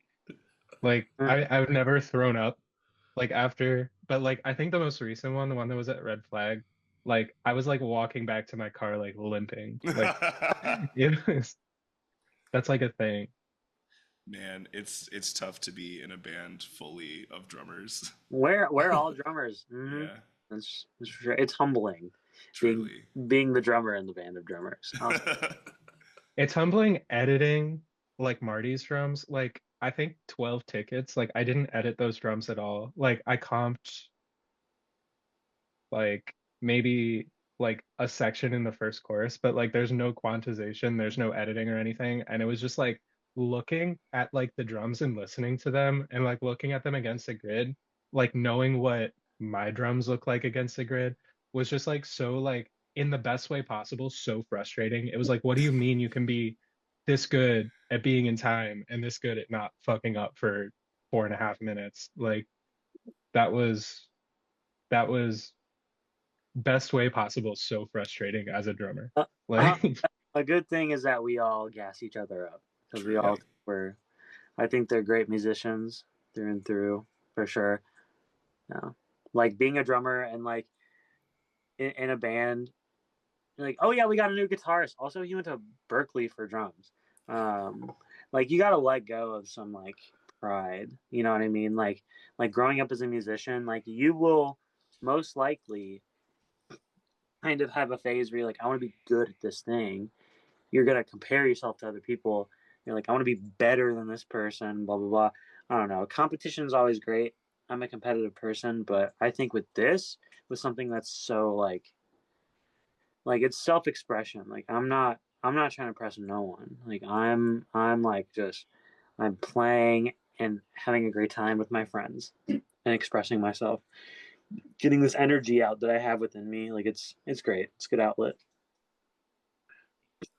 Like I've never thrown up like after, but like I think the most recent one, the one that was at Red Flag, like I was like walking back to my car like limping. Like it was that's like a thing. Man, it's tough to be in a band fully of drummers. We're all drummers. Yeah, That's for sure. It's humbling being truly. being the drummer in the band of drummers. It's humbling editing like Marty's drums. Like I think 12 tickets. Like I didn't edit those drums at all. Like I comped like maybe like a section in the first chorus, but like there's no quantization, there's no editing or anything. And it was just like looking at like the drums and listening to them and like looking at them against the grid, like knowing what my drums look like against the grid was just like so like in the best way possible, so frustrating. It was like, what do you mean you can be this good at being in time and this good at not fucking up for 4.5 minutes? Like that was that was best way possible, so frustrating as a drummer. Uh, uh, Like a good thing is that we all gas each other up because we True. all were. I think they're great musicians through and through for sure. Yeah. Like being a drummer and like in a band, you're like, oh yeah, we got a new guitarist. Also, he went to Berkeley for drums. Um, like you got to let go of some like pride. You know what I mean? Like growing up as a musician, like you will most likely kind of have a phase where you're like, I want to be good at this thing. You're gonna compare yourself to other people. You're like, I want to be better than this person. Blah blah blah. I don't know. Competition is always great. I'm a competitive person, but I think with this, with something that's so like it's self-expression. Like I'm not trying to impress no one. Like I'm like just I'm playing and having a great time with my friends and expressing myself, getting this energy out that I have within me. Like it's great. It's a good outlet.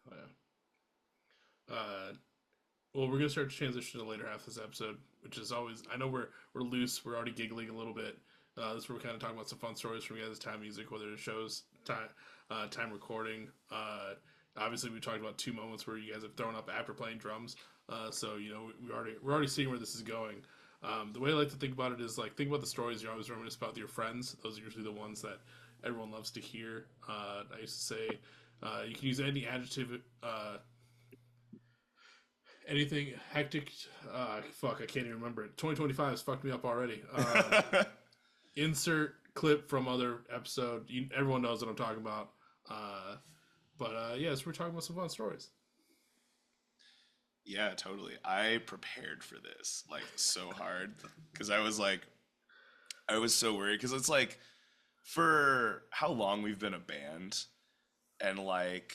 Oh, yeah. Well, we're gonna start to transition to the later half of this episode, which is always. I know we're loose. We're already giggling a little bit. This is where we're kind of talking about some fun stories from you guys' time music, whether it shows time recording. Obviously, we talked about two moments where you guys have thrown up after playing drums. So you know we're already seeing where this is going. The way I like to think about it is like think about the stories you always reminisce about with your friends. Those are usually the ones that everyone loves to hear. I used to say you can use any adjective. Anything hectic? Fuck, I can't even remember it. 2025 has fucked me up already. Insert clip from other episode. Everyone knows what I'm talking about. Yes, we're talking about some fun stories. Yeah, totally. I prepared for this like so hard because I was so worried because it's like for how long we've been a band and like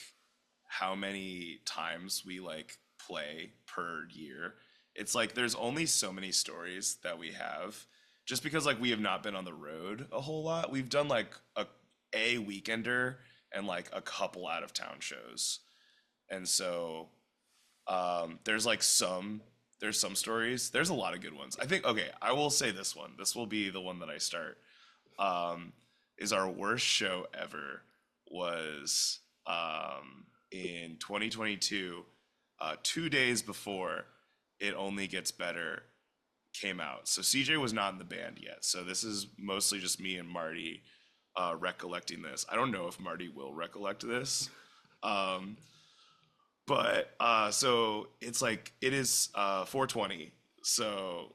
how many times we like play per year. It's like there's only so many stories that we have just because like we have not been on the road a whole lot. We've done like a weekender and like a couple out of town shows. And so there's like some stories. There's a lot of good ones. I think okay, I will say this one. This will be the one that I start. Is our worst show ever was in 2022, 2 days before It Only Gets Better came out. So CJ was not in the band yet. So this is mostly just me and Marty recollecting this. I don't know if Marty will recollect this. Um, but so it's like it is 420. So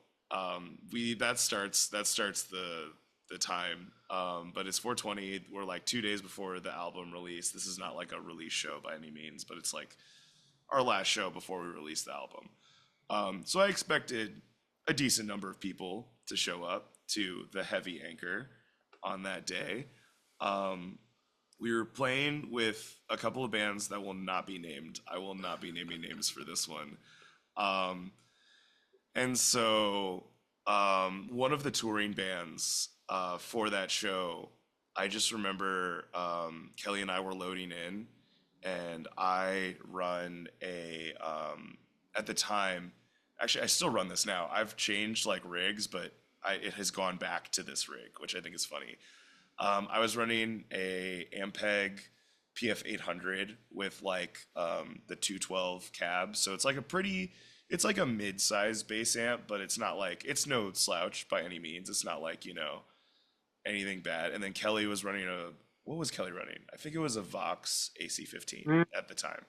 we that starts the time. But it's 420. We're like 2 days before the album release. This is not like a release show by any means, but it's like our last show before we release the album. So I expected a decent number of people to show up to the Heavy Anchor on that day. We were playing with a couple of bands that will not be named. I will not be naming names for this one. Um, and so one of the touring bands for that show, I just remember Kelly and I were loading in, and I run at the time, actually, I still run this now. I've changed like rigs, but it has gone back to this rig, which I think is funny. I was running a Ampeg PF 800 with like the 212 cab, so it's like it's like a mid-sized bass amp, but it's not like it's no slouch by any means. It's not like anything bad. And then Kelly was running what was Kelly running? I think it was a Vox AC15 I at the time.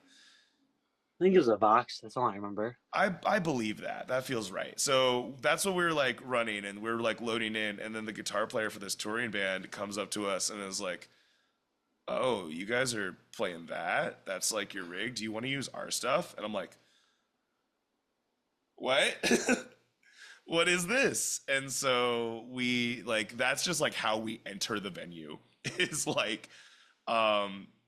think it was a Vox. That's all I remember. I believe that. That feels right. So that's what we were like running and we were like loading in, and then the guitar player for this touring band comes up to us and is like, "Oh, you guys are playing that? That's like your rig. Do you want to use our stuff?" And I'm like, "What? What is this?" And so we like that's just like how we enter the venue is like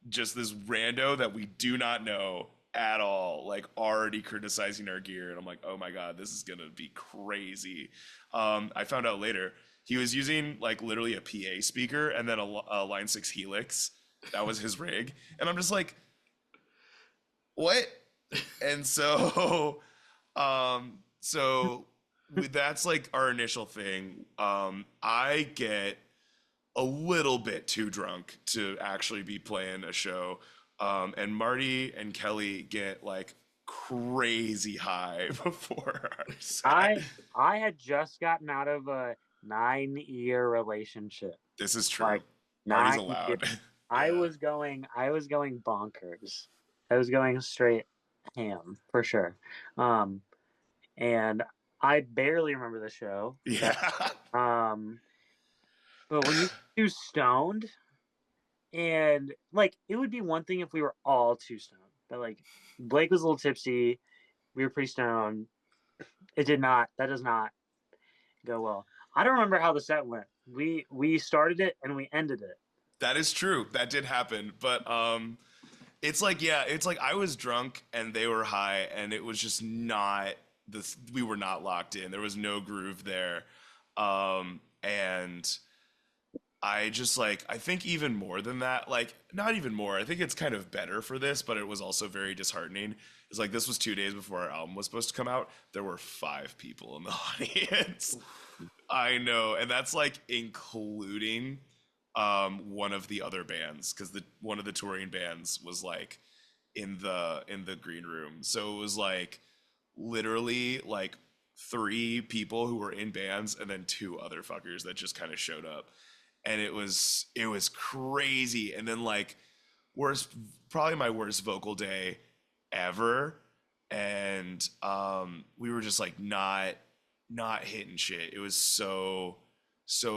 just this rando that we do not know at all, like already criticizing our gear, and I'm like, oh my god, this is gonna be crazy. I found out later he was using like literally a PA speaker and then a Line 6 Helix. That was his rig, and I'm just like, what? And so, that's like our initial thing. I get a little bit too drunk to actually be playing a show. And Marty and Kelly get like crazy high before our set. I had just gotten out of a 9-year relationship. This is true. Like Marty's 9 years. allowed. I Yeah. was going bonkers. I was going straight ham for sure. And I barely remember the show. Yeah. But when you too stoned, and like it would be one thing if we were all too stoned, but like Blake was a little tipsy, we were pretty stoned. That does not go well. I don't remember how the set went. We started it and we ended it. That is true. That did happen. But it's like, yeah, it's like I was drunk and they were high, and it was just not this, we were not locked in. There was no groove there. And I just like, I think even more than that, like not even more, I think it's kind of better for this, but it was also very disheartening. It's like this was 2 days before our album was supposed to come out. There were 5 people in the audience. I know, and that's like including one of the other bands, because the one of the touring bands was like in the green room. So it was like literally like 3 people who were in bands and then 2 other fuckers that just kind of showed up. And it was crazy. And then like probably my worst vocal day ever. And we were just like not hitting shit. It was so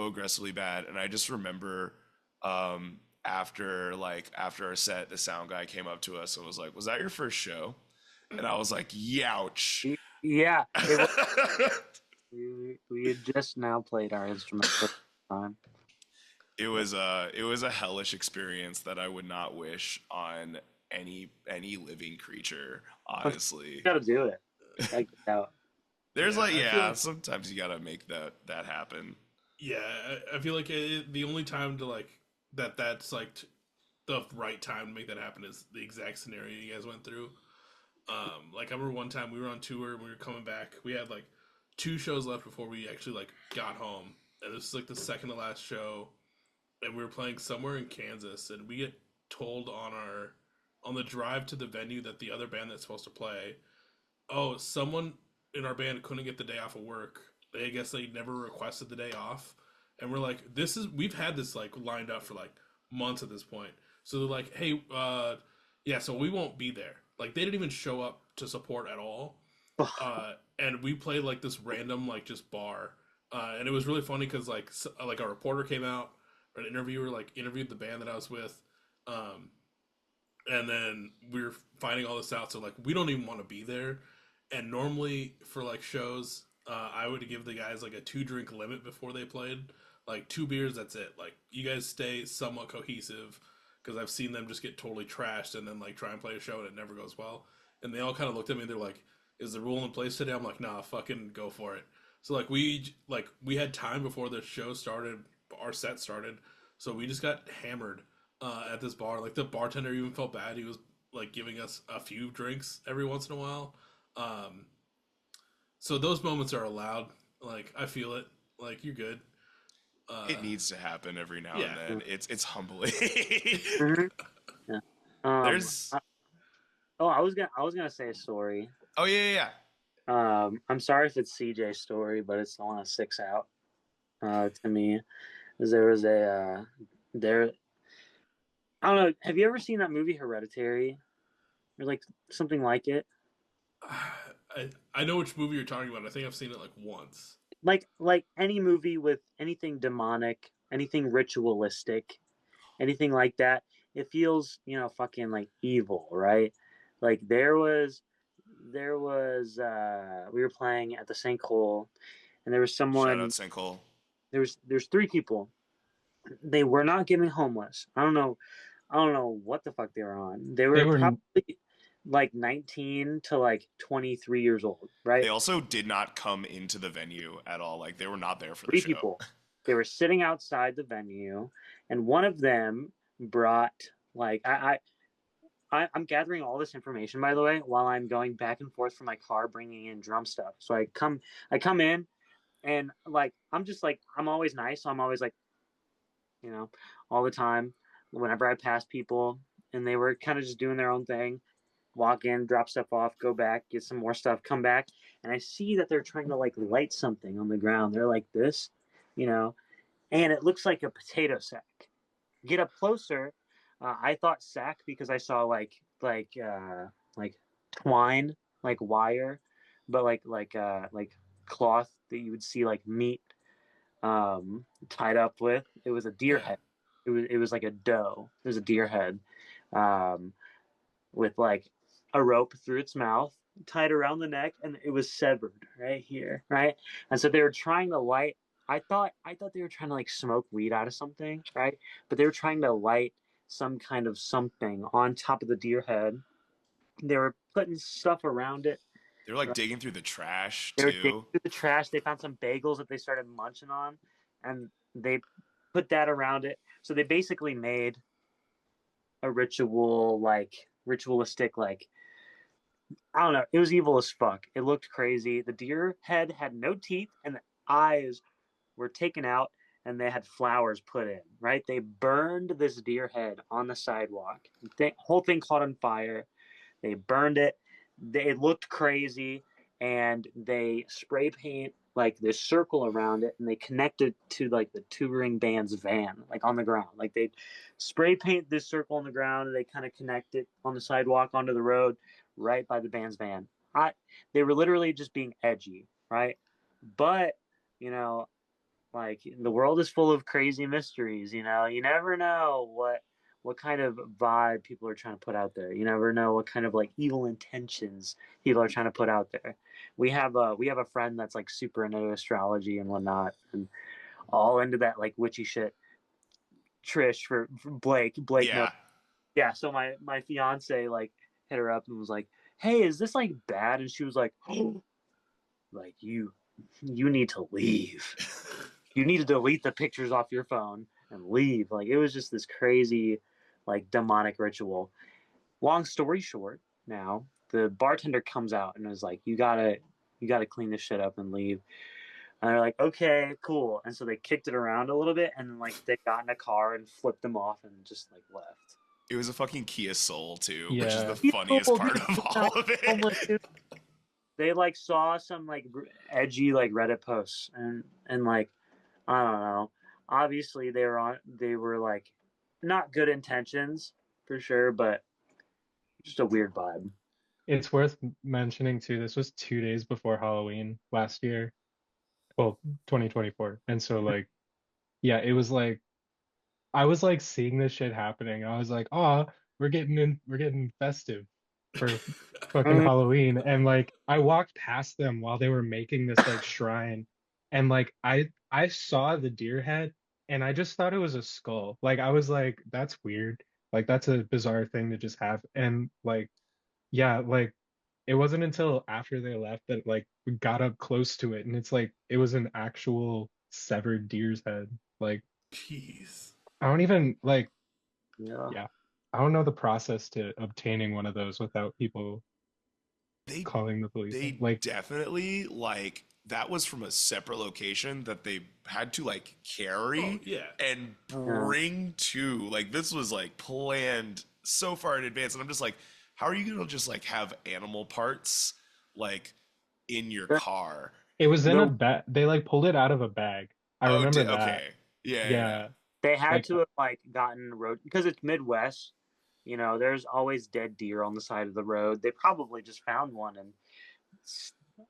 aggressively bad. And I just remember after our set, the sound guy came up to us and was like, "Was that your first show?" And I was like, "Youch." Yeah, we had just now played our instrument for the first time. It was a hellish experience that I would not wish on any living creature, honestly. You gotta do it. Like, There's Yeah, like, I feel yeah, like- sometimes you gotta make that happen. Yeah, I feel like the only time to like that's like the right time to make that happen is the exact scenario you guys went through. Like I remember one time we were on tour and we were coming back. We had like 2 shows left before we actually like got home, and this is like the second to last show, and we were playing somewhere in Kansas, and we get told on the drive to the venue that the other band that's supposed to play, oh, someone in our band couldn't get the day off of work. I guess they never requested the day off, and we're like, we've had this like lined up for like months at this point. So they're like, hey, yeah, so we won't be there. Like they didn't even show up to support at all. And we played like this random like just bar, and it was really funny because like a reporter came out, or an interviewer like interviewed the band that I was with, and then we were finding all this out. So like we don't even want to be there. And normally for like shows, I would give the guys like a 2-drink limit before they played, like 2 beers. That's it. Like you guys stay somewhat cohesive, because I've seen them just get totally trashed and then like try and play a show and it never goes well. And they all kind of looked at me and they're like, "Is the rule in place today?" I'm like, "Nah, fucking go for it." So like we had time before the show started, our set started, so we just got hammered at this bar. Like the bartender even felt bad. He was like giving us a few drinks every once in a while. So those moments are allowed. Like I feel it. Like you're good. It needs to happen every now Yeah. and then. It's humbling. Mhm. Yeah. There's I was gonna say a story. oh yeah. I'm sorry if it's CJ's story, but it's the one that sticks out to me. Is there was a there. I don't know. Have you ever seen that movie Hereditary, or like something like it? I know which movie you're talking about. I think I've seen it like once. Like any movie with anything demonic, anything ritualistic, anything like that. It feels fucking like evil, right? Like there was we were playing at the sinkhole, and there was Shout someone. out Sinkhole. There's 3 people. They were not getting homeless. I don't know what the fuck they were on. They were They were probably like 19 to like 23 years old, right? They also did not come into the venue at all. Like they were not there for the Three show. people. They were sitting outside the venue, and one of them brought like I'm gathering all this information, by the way, while I'm going back and forth from my car, bringing in drum stuff. So I come in, and like I'm just like I'm always nice. So I'm always like, you know, all the time. Whenever I pass people, and they were kind of just doing their own thing, walk in, drop stuff off, go back, get some more stuff, come back, and I see that they're trying to like light something on the ground. They're like this, you know, and it looks like a potato sack. Get up closer. I thought sack because I saw like twine, like wire, but like cloth that you would see like meat tied up with. It was a deer Yeah. head. It was like a doe. It was a deer head, um, with like a rope through its mouth tied around the neck, and it was severed right here, right. And so they were trying to light. I thought they were trying to like smoke weed out of something, right? But they were trying to light some kind of something on top of the deer head. They were putting stuff around it. They were like digging through the trash They were digging too. through the trash. They found some bagels that they started munching on, and they put that around it. So they basically made a ritualistic, like, I don't know. It was evil as fuck. It looked crazy. The deer head had no teeth, and the eyes were taken out, and they had flowers put in. Right? They burned this deer head on the sidewalk. The whole thing caught on fire. They burned it. It looked crazy, and they spray paint like this circle around it, and they connected to like the touring band's van, like on the ground. Like they spray paint this circle on the ground, and they kind of connect it on the sidewalk onto the road, right by the band's van. I, they were literally just being edgy, right? But you know, like the world is full of crazy mysteries. You never know what kind of vibe people are trying to put out there. You never know what kind of like evil intentions people are trying to put out there. We have a friend that's like super into astrology and whatnot, and all into that like witchy shit. Trish for Blake knows. Yeah. Yeah, so my fiance like hit her up and was like, "Hey, is this like bad?" And she was like, "Oh, like you need to leave. You need to delete the pictures off your phone and leave." Like it was just this crazy, like demonic ritual. Long story short, now the bartender comes out and is like, "You gotta clean this shit up and leave." And they're like, "Okay, cool." And so they kicked it around a little bit, and then like they got in a car and flipped them off and just like left. It was a fucking Kia Soul too, which is the Yeah. funniest part of all of Homeless it. dude. They like saw some like edgy like Reddit posts, and like I don't know. Obviously, they were like not good intentions for sure, but just a weird vibe. It's worth mentioning too, this was 2 days before Halloween last year. Well, 2024. And so like, yeah, it was like I was like seeing this shit happening. I was like, oh, we're getting festive for fucking Mhm. Halloween. And like I walked past them while they were making this like shrine. And like I saw the deer head and I just thought it was a skull. Like I was like, that's weird. Like that's a bizarre thing to just have. And like, yeah, like it wasn't until after they left that like we got up close to it and it's like it was an actual severed deer's head. Like Jeez. I don't even like, Yeah. yeah, I don't know the process to obtaining one of those without people They calling the police. they Like, definitely like that was from a separate location that they had to like Oh carry yeah. and Yeah. bring to. Like this was like planned so far in advance, and I'm just like, how are you gonna just like have animal parts like in your car? it was in a The bag. They like pulled it out of a bag. I Oh, remember that. okay, yeah, yeah. Yeah, they had like to have like gotten road because it's Midwest. There's always dead deer on the side of the road. They probably just found one, and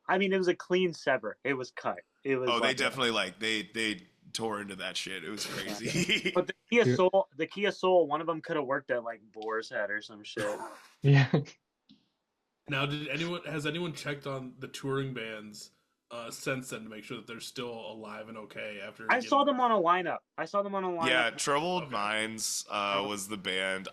I mean, it was a clean sever. It was cut. It was Oh, they like, definitely like they tore into that shit. It was yeah. crazy. But Kia dude, Soul, the Kia Soul, one of them could have worked at like Boar's Head or some shit. yeah. Now, has anyone checked on the touring bands since then to make sure that they're still alive and okay after I saw getting? them on a lineup. I saw them on a lineup. Yeah, Troubled Okay. Minds was the band.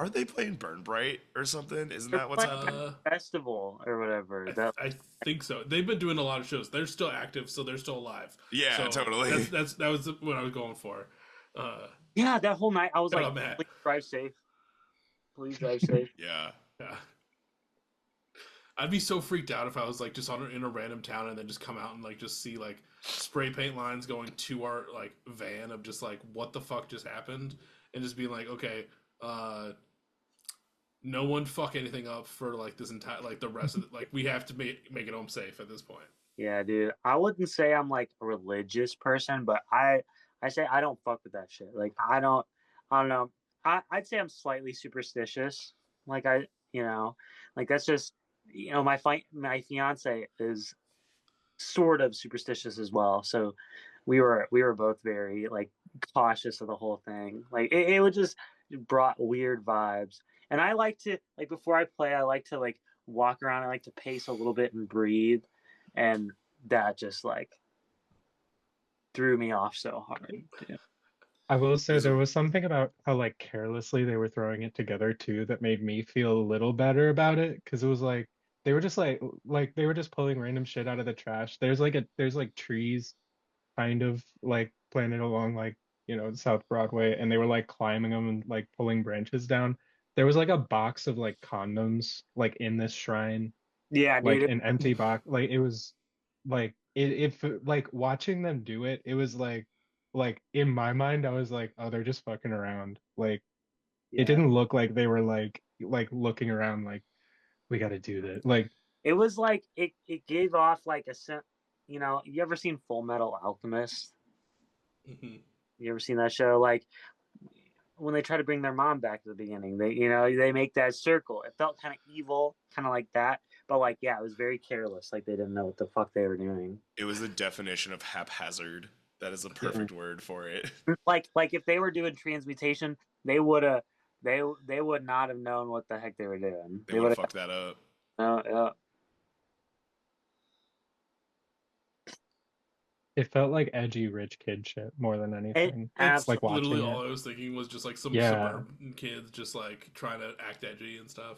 are they playing Burn Bright or something? Isn't They're that what's playing happening? Uh, festival or whatever. That I think so. They've been doing a lot of shows. They're still active, so they're still alive. Yeah, So totally. that was what I was going for. Uh, yeah, that whole night I was Shout like, out Matt. please drive safe. Please drive safe. Yeah. Yeah. I'd be so freaked out if I was like just in a random town and then just come out and like just see like spray paint lines going to our like van of just like what the fuck just happened, and just being like, okay, uh no one fuck anything up for like this entire like the rest of it. Like we have to make it home safe at this point. Yeah, dude. I wouldn't say I'm like a religious person, but I say I don't fuck with that shit. Like I don't know. I'd say I'm slightly superstitious. Like like that's just my fiance is sort of superstitious as well. So we were both very like cautious of the whole thing. Like it would just brought weird vibes. And I like to like before I play, I like to like walk around. I like to pace a little bit and breathe, and that just like threw me off so hard. Yeah. I will say There's a there was something about how like carelessly they were throwing it together too that made me feel a little better about it because it was like they were just like they were just pulling random shit out of the trash. There's like trees kind of like planted along like South Broadway, and they were like climbing them and like pulling branches down. There was like a box of like condoms like in this shrine, Yeah, like dude. an empty box. Like it was like if like watching them do it, it was like in my mind I was like, oh, they're just fucking around. Like it Yeah. didn't look like they were like looking around like we got to do this. Like It was like it gave off like you ever seen Full Metal Alchemist? Hmm. You ever seen that show? Like when they try to bring their mom back at the beginning, they make that circle. It felt kind of evil, kind of like that. But like yeah, it was very careless. Like they didn't know what the fuck they were doing. it was the definition of haphazard. That is the Yeah. perfect word for it. Like if they were doing transmutation, they would have they would not have known what the heck they were doing. They They would would have have. fucked that up. Yeah. it felt like edgy rich kid shit more than It anything. It's Like absolutely. literally watching all it. I was thinking was just like some Yeah. suburban kids just like trying to act edgy and stuff.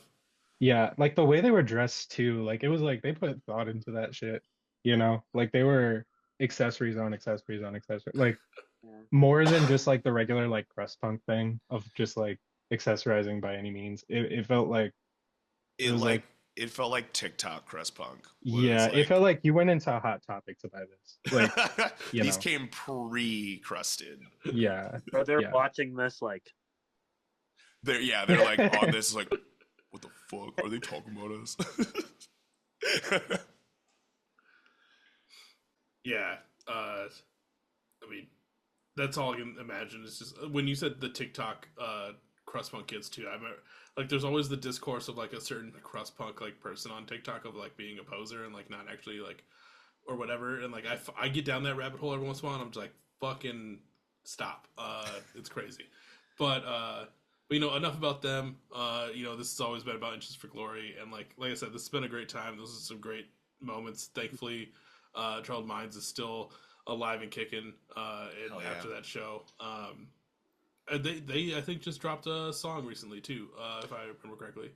Yeah, like the way they were dressed too, like it was like they put thought into that shit, you know? Like they were accessories on accessories on accessories. Like Yeah. more than just like the regular like crust punk thing of just like accessorizing by any means. It felt like it It was like like it felt like TikTok crust punk was yeah, it like felt like you went into Hot Topic to buy this. Like, you these know, came pre-crusted. yeah. Or they're Yeah. watching this like They're like on this like what the fuck are they talking about us? Yeah. I mean, that's all I can imagine. It's just when you said the TikTok crust punk kids too. I remember, like, there's always the discourse of like a certain crust punk like person on TikTok of like being a poser and like not actually like or whatever. And like I get down that rabbit hole every once in a while. And I'm just like fucking stop. It's crazy. But enough about them. This has always been about Inches for Glory, and like I said, this has been a great time. Those are some great moments. Thankfully, Troubled Minds is still alive and kicking Hell yeah. after that show. And they I think just dropped a song recently too, if I remember correctly.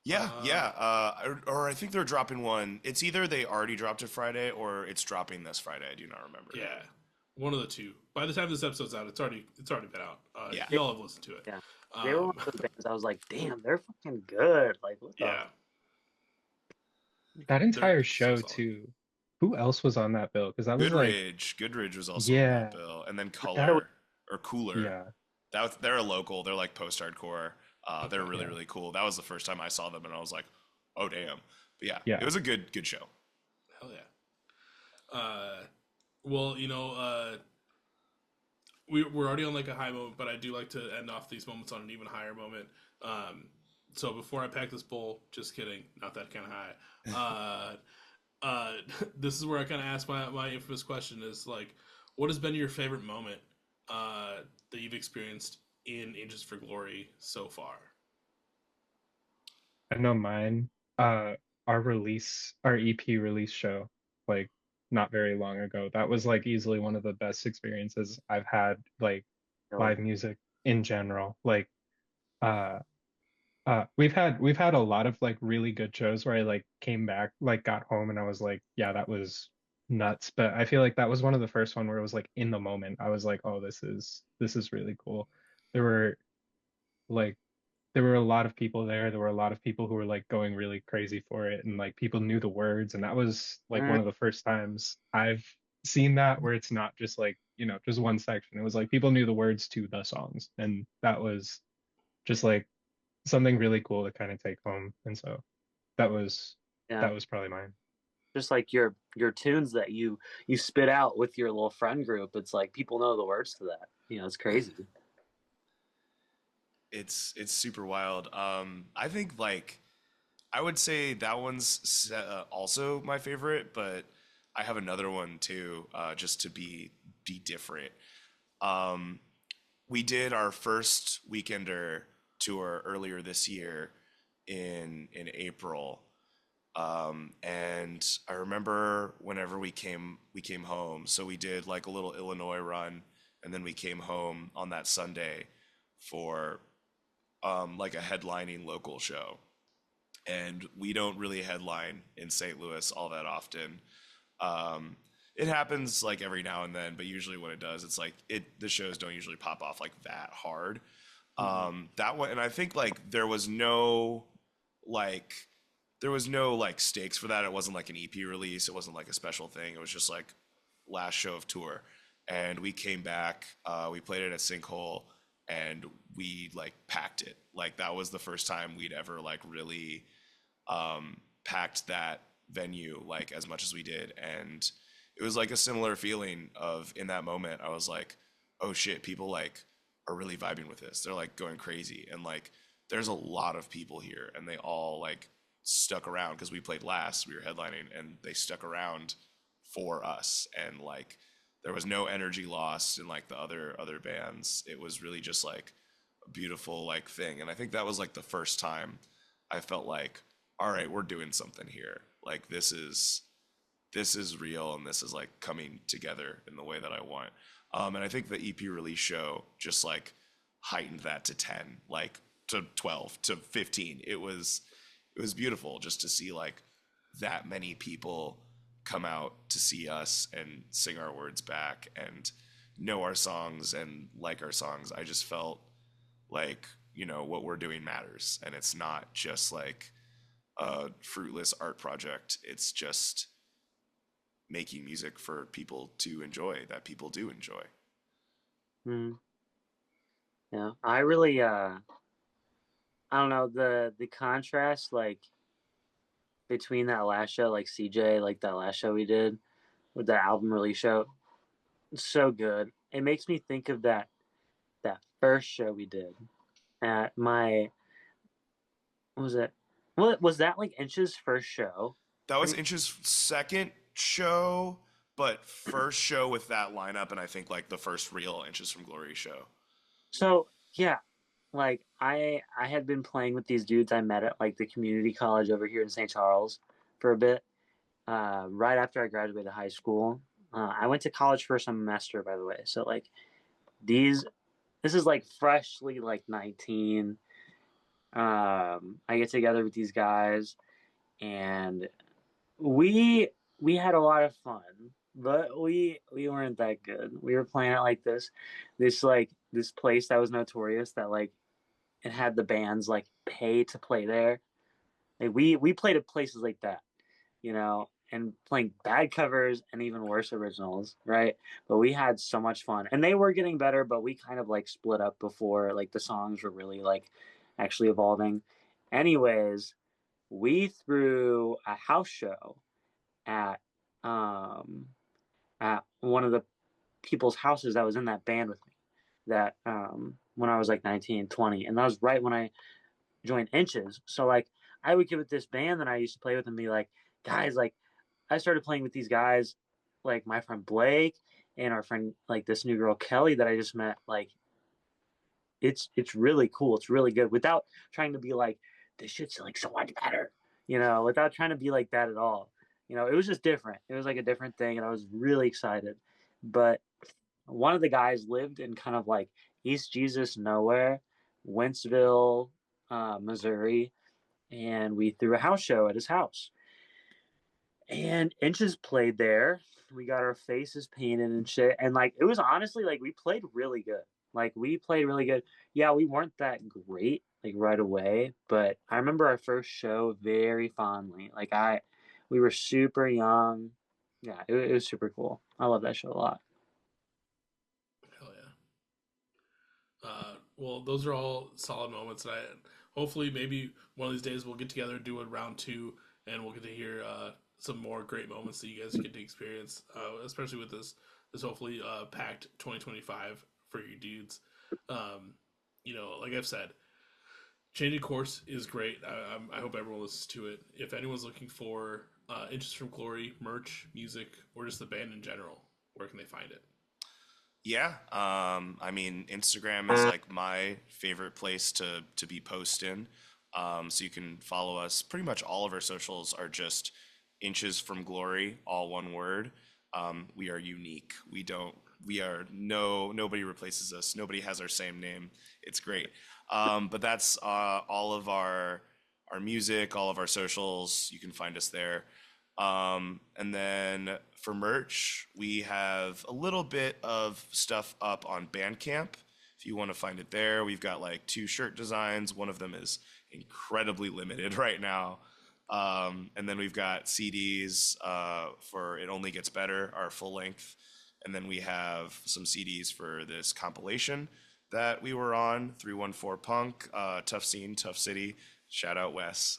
Yeah. Or I think they're dropping one. It's either they already dropped it Friday or it's dropping this Friday. I do not remember. Yeah, one of the two. By the time this episode's out, it's already been out. Yeah. Y'all have listened to it. yeah. They were one of those bands I was like, damn, they're fucking good. Like what the Yeah, That they're entire so show solid. too. Who else was on that bill? Because that was like, Goodridge was also on yeah, that bill, and then that was- Color or Cooler. yeah, They're a local. They're like post-hardcore. They're Okay. really yeah, really cool. That was the first time I saw them, and I was like, oh damn. But yeah, yeah. it was a good show. Hell yeah. Well, we're already on like a high moment, but I do like to end off these moments on an even higher moment. So before I pack this bowl, just kidding, not that kind of high. This is where I kind of ask my infamous question: is like, what has been your favorite moment that you've experienced in Inches for Glory so far? I know mine. Our EP release show, like not very long ago. That was like easily one of the best experiences I've had, like really- live music in general. Like, uh, We've had a lot of like really good shows where I like came back, like got home and I was like, yeah, that was nuts. But I feel like that was one of the first one where it was like in the moment. I was like, oh, this is really cool. There were like there were a lot of people there. There were a lot of people who were like going really crazy for it and like people knew the words. And that was like Mm, one of the first times I've seen that where it's not just like, just one section. It was like people knew the words to the songs. And that was just like something really cool to kind of take home. And so that was yeah, that was probably mine. just like your tunes that you spit out with your little friend group. It's like people know the words to that. It's crazy. It's super wild. I think like I would say that one's also my favorite, but I have another one too, just to be different. Um, we did our first weekender tour earlier this year in April. And I remember whenever we came home, so we did like a little Illinois run, and then we came home on that Sunday for like a headlining local show. And we don't really headline in St. Louis all that often. Um, it happens like every now and then, but usually when it does, it's like the shows don't usually pop off like that hard. Mhm. That one, and I think like like there was no like stakes for that. It wasn't like an EP release. It wasn't like a special thing. It was just like last show of tour, and we came back. We played it at Sinkhole, and we like packed it. Like that was the first time we'd ever like really packed that venue like as much as we did, and it was like a similar feeling of in that moment. I was like, oh shit, people like are really vibing with this. They're like going crazy, and like there's a lot of people here, and they all like stuck around because we played last. We were headlining, and they stuck around for us, and like there was no energy lost in like the other bands. It was really just like a beautiful like thing, and I think that was like the first time I felt like, all right, we're doing something here. Like this is real, and this is like coming together in the way that I want. And I think the EP release show just like heightened that to 10, like to 12, to 15. It was beautiful just to see like that many people come out to see us and sing our words back and know our songs and like our songs. I just felt like, what we're doing matters, and it's not just like a fruitless art project. It's just making music for people to enjoy that people do enjoy. Mm, yeah, I really I don't know the contrast like between that last show, like CJ, like that last show we did with the album release show. So good. It makes me think of that first show we did at my what was it? What was that like Inch's first show? That was Pretty Inch's second show, but first show with that lineup, and I think like the first real Inches from Glory show. so yeah, like I had been playing with these dudes I met at like the community college over here in St. Charles for a bit. Right after I graduated high school. I went to college for a semester, by the way. So like these this is like freshly like 19. I get together with these guys and we we had a lot of fun, but we weren't that good. We were playing at like this place that was notorious that like it had the bands like pay to play there. Like we played at places like that, and playing bad covers and even worse originals, right? But we had so much fun, and they were getting better, but we kind of like split up before like the songs were really like actually evolving. Anyways, we threw a house show at um at one of the people's houses that was in that band with me that when I was like 19, 20, and that was right when I joined Inches. So like I would get with this band that I used to play with and be like, guys, like I started playing with these guys, like my friend Blake and our friend like this new girl Kelly that I just met. Like it's really cool. It's really good without trying to be like this shit's like so much better, without trying to be like that at all. It was just different. It was like a different thing, and I was really excited. But one of the guys lived in kind of like East Jesus nowhere, Wentzville, Missouri, and we threw a house show at his house. And Inches played there. We got our faces painted and shit. And like it was honestly like we played really good. Like we played really good. Yeah, we weren't that great like right away, but I remember our first show very fondly. We were super young. Yeah, it was super cool. I love that show a lot. Hell yeah. Well, those are all solid moments, and hopefully maybe one of these days we'll get together and do a round two, and we'll get to hear some more great moments that you guys get to experience, especially with this hopefully packed 2025 for you dudes. Um, like I've said, changing course is great. I hope everyone listens to it. If anyone's looking for Inches from Glory merch, music, or just the band in general, where can they find it? Yeah, I mean, Instagram is like my favorite place to be posting. So you can follow us. Pretty much all of our socials are just Inches from Glory, all one word. We are unique. We don't. We are nobody replaces us. Nobody has our same name. It's great. But that's all of our music, all of our socials. You can find us there. And then for merch, we have a little bit of stuff up on Bandcamp. If you want to find it there, we've got like 2 shirt designs. One of them is incredibly limited right now. And then we've got CDs for It Only Gets Better, our full length. And then we have some CDs for this compilation that we were on, 314 Punk, Tough Scene, Tough City. Shout out Wes,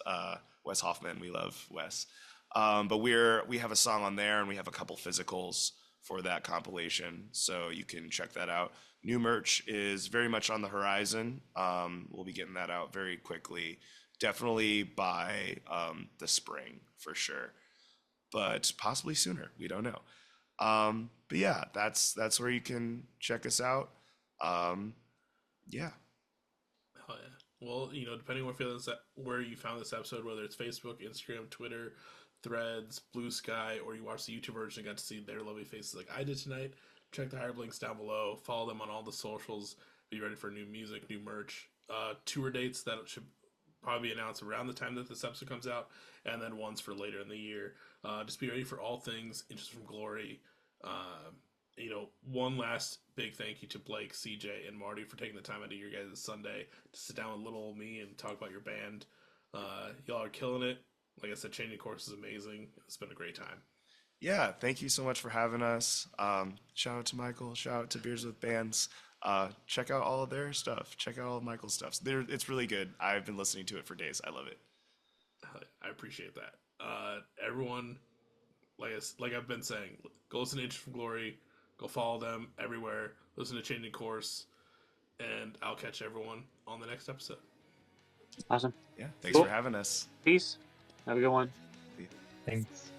Wes Hoffman. We love Wes. But we have a song on there, and we have a couple physicals for that compilation, so you can check that out. New merch is very much on the horizon. We'll be getting that out very quickly, definitely by the spring for sure, but possibly sooner. We don't know. But yeah, that's where you can check us out. Yeah. Hell yeah. Well, depending on where you found this episode, whether it's Facebook, Instagram, Twitter, Threads, Blue Sky, or you watch the YouTube version and got to see their lovely faces like I did tonight, check the hyperlinks links down below. Follow them on all the socials. Be ready for new music, new merch, tour dates that should probably be announced around the time that this episode comes out, and then ones for later in the year. Just be ready for all things Inches from Glory. One last big thank you to Blake, CJ, and Marty for taking the time out of your guys' Sunday to sit down with little old me and talk about your band. Y'all are killing it. Like I said, changing course is amazing. It's been a great time. Yeah, thank you so much for having us. Shout out to Michael. Shout out to Beers with Bands. Check out all of their stuff. Check out all of Michael's stuff. It's really good. I've been listening to it for days. I love it. I appreciate that. Everyone, like I've been saying, go listen to Inches from Glory. Go follow them everywhere. Listen to Changing Course. And I'll catch everyone on the next episode. Awesome. Yeah, thanks for having us. Peace. Have a good one. Thanks.